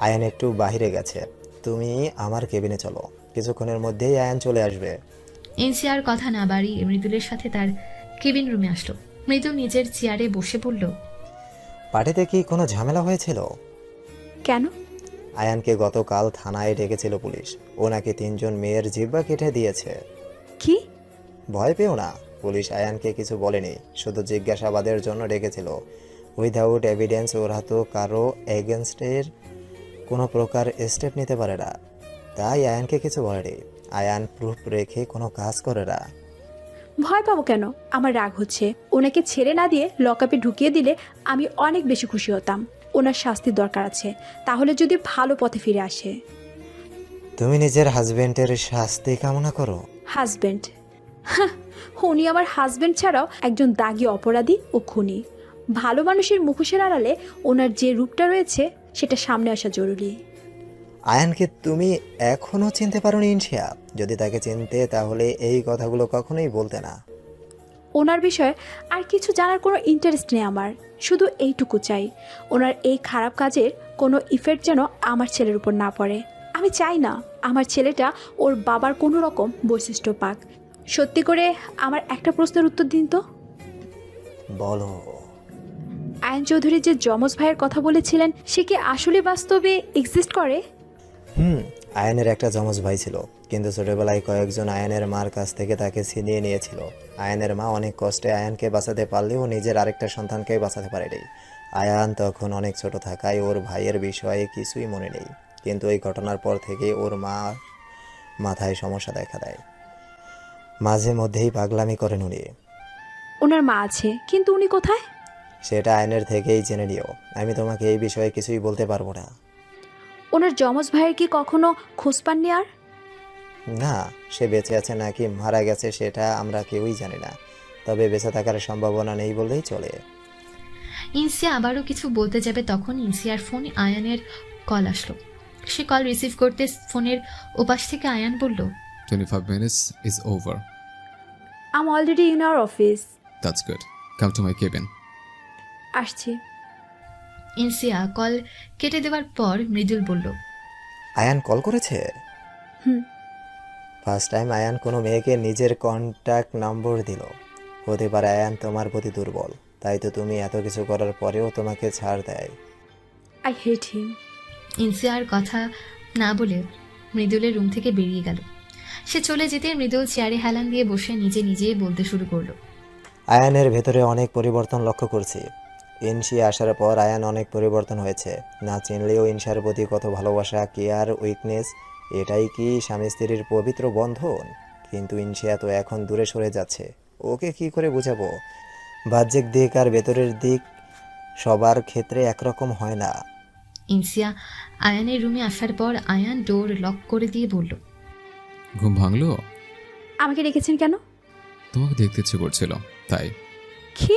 আয়ান একটু বাইরে গেছে, তুমি আমার কেবিনে চলো, কিছুক্ষণের মধ্যেই আয়ান চলে আসবে। ইনসিয়ার কথা না বাড়িয়ে মৃদুলের সাথে তার কেবিন রুমে আসলো। মৃদুল নিজের চেয়ারে বসে পড়ল। পার্টিতে কি কোনো ঝামেলা হয়েছিল? কেন? আয়ানকে গতকাল থানায় ডেকেছিল পুলিশ। ও নাকি 3 জন মেয়ের জিহ্বা কেটে দিয়েছে। কি? ভয় পেও না, পুলিশ আয়ানকে কিছু বলেনি, শুধু জিজ্ঞাসাবাদের জন্য ডেকেছিল। উইদাউট এভিডেন্স ওরা তো কারো এগেনস্টের কোনো প্রকার স্টেপ নিতে পারে না, তাই আয়ানকে কিছু বলেনি। আয়ান প্রুফ রেখে কোনো কাজ করে না। ভয় পাবো কেন? আমার রাগ হচ্ছে। ওনাকে ছেড়ে না দিয়ে লকআপে ঢুকিয়ে দিলে আমি অনেক বেশি খুশি হতাম। ওনার শাস্তির দরকার আছে, তাহলে যদি ভালো পথে ফিরে আসে। তুমি নিজের হাজবেন্ডের শাস্তি কামনা করো? হাজবেন্ড? উনি আমার হাজবেন্ড ছাড়াও একজন দাগী অপরাধী ও খুনি। ভালো মানুষের মুখোশের আড়ালে ওনার যে রূপটা রয়েছে সেটা সামনে আসা জরুরি। আয়ানকে তুমি এখনো চিনতে পারোনি ইনশিয়া? যদি তাকে চিনতে তাহলে এই কথাগুলো কখনোই বলতে না। ওনার বিষয়ে আর কিছু জানার কোনো ইন্টারেস্ট নেই আমার, শুধু এইটুকু চাই ওনার এই খারাপ কাজের কোনো ইফেক্ট যেন আমার ছেলের উপর না পড়ে। আমি চাই না আমার ছেলেটা ওর বাবার কোনো রকম বৈশিষ্ট্য পাক। সত্যি করে আমার একটা প্রশ্নের উত্তর দিন তো। বলো। আয়ন চৌধুরী যে যমজ ভাইয়ের কথা বলেছিলেন সে কি আসলে বাস্তবে এক্সিস্ট করে? আয়ানের একটা যমজ ভাই ছিল, কিন্তু ছোটবেলায় কয়েকজন আয়ানের মার কাছ থেকে তাকে ছিনিয়ে নিয়েছিল। আয়ানের মা অনেক কষ্টে আয়ানকে বাঁচাতে পারলেও নিজের আরেকটা সন্তানকে বাঁচাতে পারেনি। আয়ান তখন অনেক ছোট থাকায় ওর ভাইয়ের বিষয়ে কিছুই মনে নেই, কিন্তু এই ঘটনার পর থেকে ওর মার মাথায় সমস্যা দেখা দেয়। মাঝে মধ্যেই পাগলামি করেন উনি। ওনার মা আছে, কিন্তু উনি কোথায়? সেটা আয়নের থেকেই জেনে নিও, আমি তোমাকে এই বিষয়ে কিছুই বলতে পারবো না। ওনার যমজ ভাইয়ের কি কখনো খোঁজ পাননি? আর না, সে বেঁচে আছে নাকি মারা গেছে সেটা আমরা কেউই জানি না, তবে বেঁচে থাকার সম্ভাবনা নেই বললেই চলে। ইনসিয়া আবারও কিছু বলতে যাবে, তখন ইনসিয়ার ফোনে আয়ানের কল আসলো। সে কল রিসিভ করতে ফোনের ওপাশ থেকে আয়ান বলল, 25 minutes is over. I am already in our office. That's good. Come to my cabin. আসছি। ইনসিয়া কল কেটে দেওয়ার পর মৃদুল বলল, আয়ান কল করেছে? ফার্স্ট টাইম আয়ান কোনো মেয়েকে নিজের কন্ট্যাক্ট নম্বর দিল। হতে পারে আয়ান তোমার প্রতি দুর্বল, তাই তো তুমি এত কিছু করার পরেও তোমাকে ছাড় দেয়। আই হেট হিম। ইনসিয়ার কথা না বলে মৃদুলের রুম থেকে বেরিয়ে গেল। সে চলে যেতে মৃদুল চেয়ারে হেলান দিয়ে বসে নিজেই বলতে শুরু করলো, আয়ানের ভেতরে অনেক পরিবর্তন লক্ষ্য করছি। ইনশিয়া আসার পর আয়ান অনেক পরিবর্তন হয়েছে। না চিনলেও ইনশার প্রতি কত ভালোবাসা, কেয়ার, উইকনেস, এটাই কি স্বামী স্ত্রীর পবিত্র বন্ধন? কিন্তু ইনশিয়া তো এখন দূরে সরে যাচ্ছে, ওকে কি করে বোঝাবো? বাহ্যিক দিক আর ভেতরের দিক সবার ক্ষেত্রে একরকম হয় না। ইনসিয়া আয়ানের রুমে আসার পর আয়ান ডোর লক করে দিয়ে বলল, ঘুম ভাঙলো? আমাকে রেখেছেন কেন? তোমাকে দেখতে ইচ্ছে করছিল তাই। কি?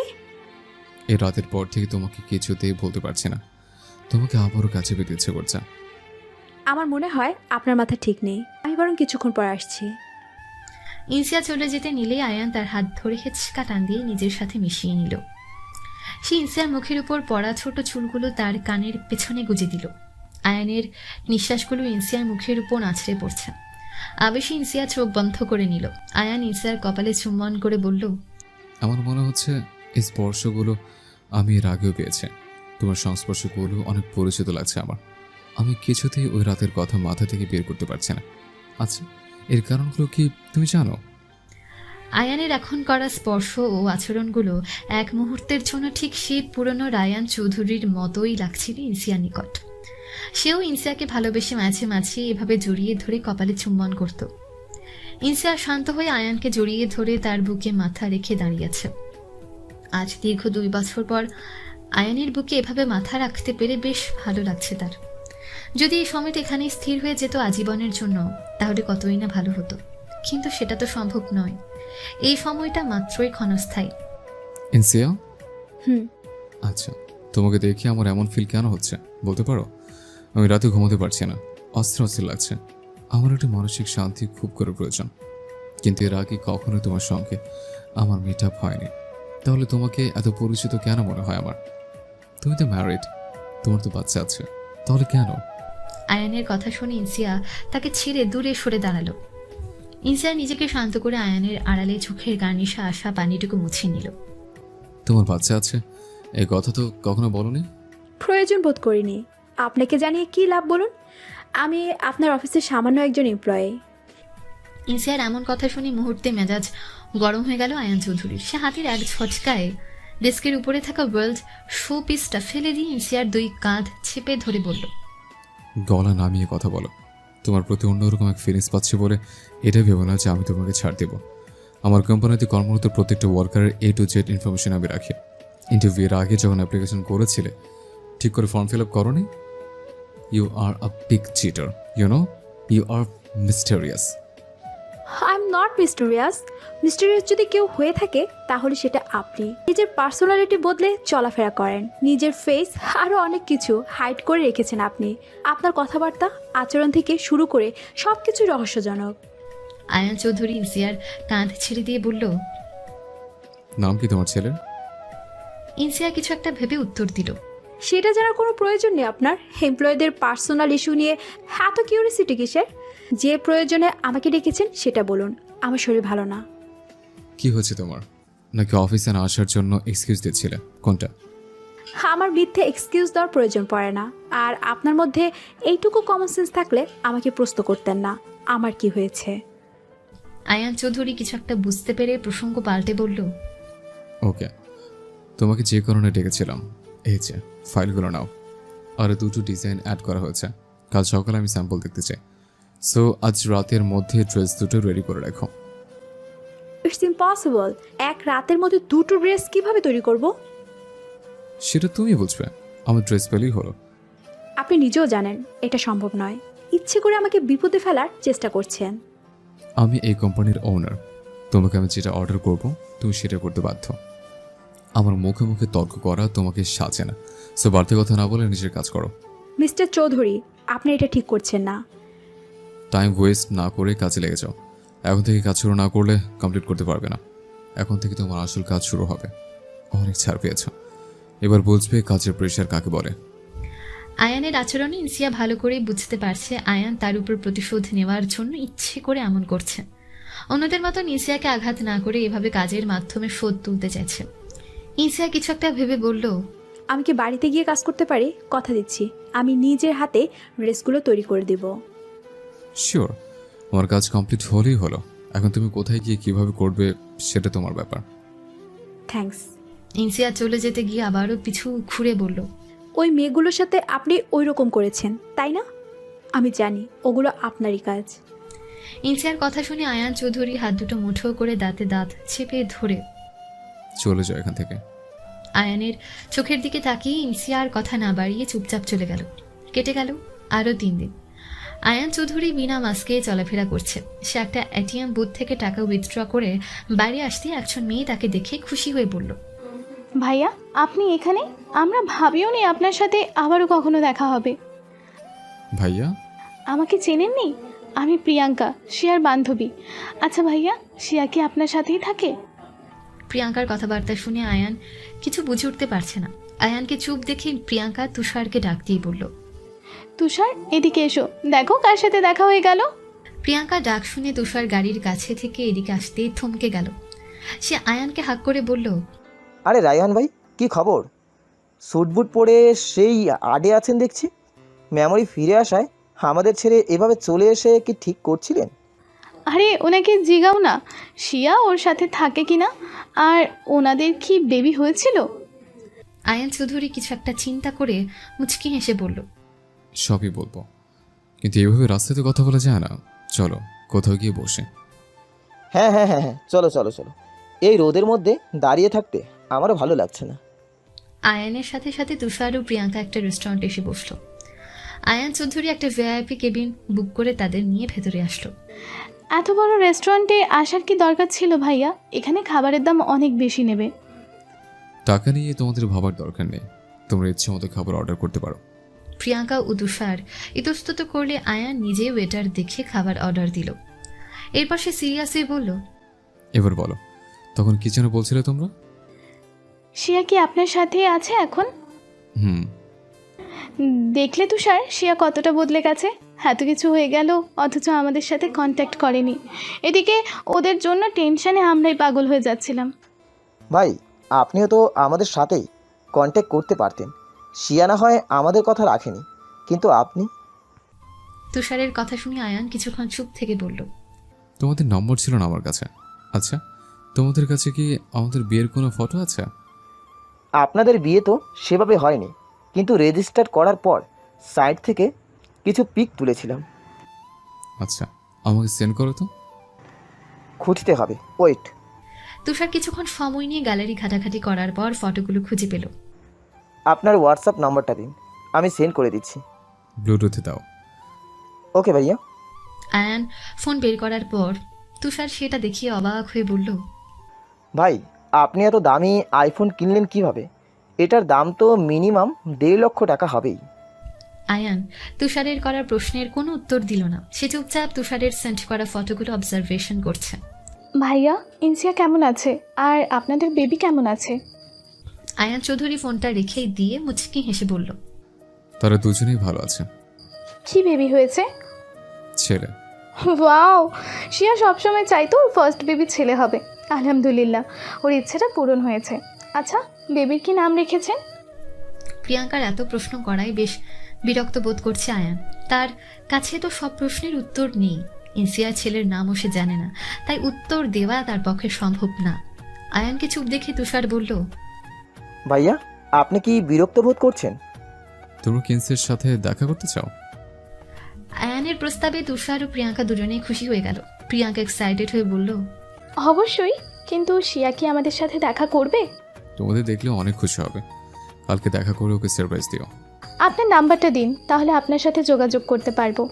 এই রাতের পর থেকে তোমাকে কিছুতেই বলতে পারছি না, তোমাকে আবারও কাছে পেতে ইচ্ছে করছে। আমার মনে হয় আপনার মাথা ঠিক নেই, আমি বরং কিছুক্ষণ পর আসছি। ইনসিয়া চলে যেতে নিলে আয়ান তার হাত ধরে হেঁচকা টান দিয়ে নিজের সাথে মিশিয়ে নিল। সে ইনসিয়ার মুখের উপর পড়া ছোট চুলগুলো তার কানের পেছনে গুজে দিল। আয়ানের নিঃশ্বাসগুলো ইনসিয়ার মুখের উপর আছড়ে পড়ছে। আবেশে ইনসিয়া চোখ বন্ধ করে নিল। আয়ান ইনসিয়ার কপালে চুম্বন করে বলল, আমার মনে হচ্ছে এই স্পর্শগুলো আমি এর আগেও পেয়েছি। তোমার সংস্পর্শগুলো অনেক পরিচিত লাগছে আমার। আমি কিছুতেই ওই রাতের কথা মাথা থেকে বের করতে পারছি না। আচ্ছা, এর কারণগুলো কি তুমি জানো? আয়ানের এখন করা স্পর্শ ও আচরণগুলো এক মুহূর্তের জন্য ঠিক সেই পুরনো রায়ান চৌধুরীর মতোই লাগছিল ইনসিয়ার নিকট। সেও ইনসিয়াকে ভালোবেসে মাঝে মাঝে এভাবে জড়িয়ে ধরে কপালে চুম্বন করত। ইনসিয়া শান্ত হয়ে আয়ানকে জড়িয়ে ধরে তার বুকে মাথা রেখে দাঁড়িয়েছে। আজ দীর্ঘ 2 বছর পর আয়ানের বুকে এভাবে মাথা রাখতে পেরে বেশ ভালো লাগছে তার। যদি এই সময়টা এখানে স্থির হয়ে যেত আজীবনের জন্য, তাহলে কতই না ভালো হতো, কিন্তু সেটা তো সম্ভব নয়। এই সময়টা মাত্রই ক্ষণস্থায়ী। ইনসিয়া, আচ্ছা, তোমাকে দেখে আমার এমন ফিল কেন হচ্ছে বলতে পারো? আমি রাতে ঘুমাতে পারছি না, অস্থির অস্থির লাগছে। আমার একটু মানসিক শান্তি খুব করে প্রয়োজন, কিন্তু এর আগে কখনো তোমার সঙ্গে আমার মিট আপ হয়নি। তাহলে তোমাকে এত পরিচিত কেন মনে হয় আমার? তুমি তো ম্যারিড, তোমার তো বাচ্চা আছে, তাহলে কেন? আয়ানের কথা শুনে ইনসিয়া তাকে ছেড়ে দূরে সরে দাঁড়ালো। ইনসিয়া নিজেকে শান্ত করে আয়ানের আড়ালে চোখের গার্নিশে আসা পানিটুকু মুছে নিল। তোমার বাচ্চা আছে এই কথা তো কখনো বলনি। প্রয়োজন বোধ করিনি। আপনাকে জানিয়ে কি লাভ বলুন? আমি আপনার অফিসের সামান্য একজন এমপ্লয়ি। ইনসিয়ার এমন কথা শুনে মুহূর্তে মেজাজ গরম হয়ে গেল আয়ান চৌধুরীর। সে হাতের এক ঝটকায় ডেস্কের উপরে থাকা ওয়ার্ল্ড শো পিসটা ফেলে দিয়ে ইনসিয়ার দুই কাঁধ চেপে ধরে বলল, গলা নামিয়ে কথা বলো। তোমার প্রতি অন্যরকম এক ফিলিংস পাচ্ছি বলে এটা ভেবো না যে আমি তোমাকে ছাড় দেবো। আমার কোম্পানিতে কর্মরত প্রত্যেকটা ওয়ার্কারের A to Z ইনফরমেশন আমি রাখি। ইন্টারভিউয়ের আগে যখন অ্যাপ্লিকেশন করেছিলে ঠিক করে ফর্ম ফিল আপ করোনি? You are a big cheater, you know, you are mysterious. I am not mysterious. Mysterious যদি কেউ হয়ে থাকে তাহলে সেটা আপনি। নিজের পার্সোনালিটি বদলে চলাফেরা করেন, নিজের ফেস আরও অনেক কিছু হাইড করে রেখেছেন আপনি। আপনার কথাবার্তা, আচরণ থেকে শুরু করে সব কিছু রহস্যজনক। আয়ান চৌধুরী ইনসিয়ার কাঁধ ছেড়ে দিয়ে বলল, নাম কি তোমার ছেলের? ইনসিয়া কিছু একটা ভেবে উত্তর দিল, সেটা জানার কোনো প্রয়োজন নেই আপনার। এমপ্লয়ীদের পার্সোনাল ইস্যু নিয়ে এত কিউরিয়াসিটি কিসের? যে প্রয়োজনে আমাকে ডেকেছেন সেটা বলুন। আমার শরীর ভালো না। কি হয়েছে তোমার? নাকি অফিসে না আসার জন্য এক্সকিউজ দিচ্ছিলে? কোনটা? আমার মিথ্যে এক্সকিউজ দেওয়ার প্রয়োজন পড়ে না। আর আপনার মধ্যে এইটুকু কমন সেন্স থাকলে আমাকে প্রশ্ন করতেন না আমার কি হয়েছে। আয়ান চৌধুরী কিছু একটা বুঝতে পেরে প্রসঙ্গ পাল্টে বলল, ওকে, তোমাকে যে কারণে ডেকেছিলাম এই যে ফাইলগুলো নাও। আর দুটো ডিজাইন অ্যাড করা হয়েছে। কাল সকালে আমি স্যাম্পল দেখতে চাই। সো আজ রাতের মধ্যে ড্রেস দুটো রেডি করে রাখো। It's impossible. এক রাতের মধ্যে দুটো ড্রেস কিভাবে তৈরি করব? সেটা তুমি বুঝবে, আমার ড্রেস পেলেই হলো। আপনি নিজেও জানেন এটা সম্ভব নয়। ইচ্ছে করে আমাকে বিপদে ফেলার চেষ্টা করছেন। আমি এই কোম্পানির ওনার। তোমাকে আমি যেটা অর্ডার করব তুমি সেটা করতে বাধ্য। আমার মুখে মুখে তর্ক করা তোমাকে সাজে না। সো বাড়তি কথা না বলে নিজের কাজ করো। মিস্টার চৌধুরী, আপনি এটা ঠিক করছেন না। টাইম ওয়েস্ট না করে কাজে লেগে যাও। এখন থেকে কাজ শুরু না করলে কমপ্লিট করতে পারবে না। এখন থেকে তোমার আসল কাজ শুরু হবে। অনেক ছাড় পেয়েছ, এবার বুঝবে কাজের প্রেশার কাকে বলে। আয়ানের আচরণে ইনসিয়া ভালো করে বুঝতে পারছে আয়ান তার উপর প্রতিশোধ নেওয়ার জন্য ইচ্ছে করে এমন করছে। অন্যদের মতো ইনসিয়াকে আঘাত না করে এভাবে কাজের মাধ্যমে শোধ তুলতে চাইছে। ইনসিয়া কিছু একটা ভেবে বলল, আমি কি বাড়িতে গিয়ে কাজ করতে পারি? কথা দিচ্ছি আমি নিজের হাতে ড্রেসগুলো তৈরি করে দেব। শিওর, আমার কাজ কমপ্লিট হলেই হলো। এখন তুমি কোথায় গিয়ে কিভাবে করবে সেটা তোমার ব্যাপার। থ্যাঙ্কস। ইনসিয়া চলে যেতে গিয়ে আবারও পিছু ঘুরে বলল, ওই মেয়েগুলোর সাথে আপনি ওই রকম করেছেন তাই না? আমি জানি ওগুলো আপনারই কাজ। ইনসিয়ার কথা শুনে আয়ান চৌধুরী হাত দুটো মুঠো করে দাঁতে দাঁত চেপে ধরে চলে যাও এখান থেকে। আয়ানের চোখের দিকে তাকিয়ে ইনসিয়ার কথা না বাড়িয়ে চুপচাপ চলে গেল। কেটে গেল আরও 3 দিন। আয়ান চৌধুরী বিনা মাস্কে চলাফেরা করছে। সে একটা এটিএম বুথ থেকে টাকা উইথড্র করে বাইরে আসতে একজন মেয়ে তাকে দেখে খুশি হয়ে বলল, ভাইয়া আপনি এখানে? আমরা ভাবিও নি আপনার সাথে আবারও কখনো দেখা হবে। ভাইয়া? আমাকে চেনেননি? আমি প্রিয়াঙ্কা, শিয়ার বান্ধবী। আচ্ছা ভাইয়া, শিয়া কি আপনার সাথেই থাকে? প্রিয়াঙ্কার কথাবার্তা শুনে আয়ান কিছু বুঝে উঠতে পারছে না। আয়ানকে চুপ দেখে প্রিয়াঙ্কা তুষারকে ডাক দিয়ে বলল, তুষার এদিকে এসো, দেখো কার সাথে দেখা হয়ে গেল। প্রিয়াঙ্কা ডাক শুনে তুষার গাড়ির কাছে থেকে এদিকে আসতে থমকে গেল। সে আয়ানকে হাক করে বলল, আরে রায়হান ভাই, কি খবর? স্যুটবুট পরে সেই আডে আছেন দেখছি। মেমোরি ফিরে আসায় আমাদের ছেড়ে এভাবে চলে এসে কি ঠিক করছিলেন? আরে ওনাকে জিগাও না, শিয়া ওর সাথে থাকে কিনা, আর ওনাদের কি বেবি হয়েছিল? আয়ান চৌধুরী কিছু একটা চিন্তা করে মুচকি হেসে বলল, সবই বলবো, কিন্তু এভাবে রাস্তাতে কথা বলা যায় না। চলো কোথাও গিয়ে বসে। হ্যাঁ হ্যাঁ হ্যাঁ হ্যাঁ, চলো চলো চলো। এই রোদের মধ্যে দাঁড়িয়ে থাকতে আমারও ভালো লাগছে না। আয়ানের সাথে সাথে তুষার ও প্রিয়াঙ্কা একটা রেস্টুরেন্টে এসে বসলো। আয়ান চৌধুরী একটা ভিআইপি কেবিন বুক করে তাদের নিয়ে ভেতরে আসলো। এত বড় রেস্টুরেন্টে আসার কি দরকার ছিল ভাইয়া? এখানে খাবারের দাম অনেক বেশি নেবে। টাকা নিয়ে তোমাদের ভাবার দরকার নেই, তোমরা ইচ্ছে মতো খাবার অর্ডার করতে পারো। প্রিয়াঙ্কা ও তুষার ইতস্তত করলে আয়ান নিজে ওয়েটার দেখে খাবার অর্ডার দিল। এরপর সে সিরিয়াসলি বলল, এবার বলো, তখন কি যেন বলছিলে তোমরা? শিয়া কি আপনার সাথেই আছে এখন? হুম। দেখলে তুষার, শিয়া কতটা বদলে গেছে। এত কিছু হয়ে গেল অথচ আমাদের সাথে কন্ট্যাক্ট করেনি। এদিকে ওদের জন্য টেনশনে আমরাই পাগল হয়ে যাচ্ছিলাম। ভাই, আপনিও তো আমাদের সাথেই কন্ট্যাক্ট করতে পারতেন। শিয়া না হয় আমাদের কথা রাখেনি, কিন্তু আপনি। তুষারের কথা শুনে আয়ান কিছুক্ষণ চুপ থেকে বলল, তোমাদের নম্বর ছিল না আমার কাছে। আচ্ছা, তোমাদের কাছে কি আমাদের বিয়ের কোনো ফটো আছে? আপনাদের বিয়ে তো সেভাবে হয়নি, কিন্তু রেজিস্টার করার পর সাইট থেকে কিছু পিক তুলেছিলাম। আচ্ছা, আমাকে সেন্ড করো তো। খুঁজতে হবে, ওয়েট। তুষার কিছুক্ষণ সময় নিয়ে গ্যালারি ঘাটাঘাটি করার পর ফটোগুলো খুঁজে পেল। আপনার হোয়াটসঅ্যাপ নাম্বারটা দিন, আমি সেন্ড করে দিচ্ছি। ব্লুটুথে দাও। ওকে ভাইয়া। আয়ান ফোন বের করার পর তুষার সেটা দেখিয়ে অবাক হয়ে বলল, ভাই, আপনি এত দামি আইফোন কিনলেন কিভাবে? এটার দাম তো মিনিমাম 1.5 লক্ষ টাকা হবেই। আয়ান তুষারের করা প্রশ্নের কোনো উত্তর দিল না। সে চুপচাপ তুষারের সেন্ড করা ফটোগুলো অবজারভেশন করছে। ভাইয়া, ইনসিয়া কেমন আছে? আর আপনাদের বেবি কেমন আছে? আয়ান চৌধুরী ফোনটা রেখেই দিয়ে মুচকি হেসে বলল, তারা দুজনেই ভালো আছে। কি বেবি হয়েছে? ছেলে। ওয়াও, শিয়া সবসময় চাইতো ওর ফার্স্ট বেবি ছেলে হবে। আলহামদুলিল্লাহ, ওর ইচ্ছেটা পূরণ হয়েছে। আচ্ছা, বেবির কি নাম রেখেছেন? প্রিয়াঙ্কার এত প্রশ্ন করায় বেশ বিরক্ত বোধ করছে আয়ান। তার কাছে তো সব প্রশ্নের উত্তর নেই। ইনসিয়ার ছেলের নামও সে জানে না, তাই উত্তর দেওয়া তার পক্ষে সম্ভব না। আয়ানকে চুপ দেখে তুষার বলল, ভাইয়া, আপনি কি বিরক্ত বোধ করছেন? তোমরা কিন্সের সাথে দেখা করতে চাও? আয়ানের প্রস্তাবে তুষার ও প্রিয়াঙ্কা দুজনেই খুশি হয়ে গেল। প্রিয়াঙ্কা এক্সাইটেড হয়ে বলল, অবশ্যই, কিন্তু শিয়া কি আমাদের সাথে দেখা করবে? তোমাদের দেখলে অনেক খুশি হবে। কালকে দেখা করে ওকে সারপ্রাইজ দিও। আপনার নাম্বারটা দিন, তাহলে আপনার সাথে যোগাযোগ করতে পারবো।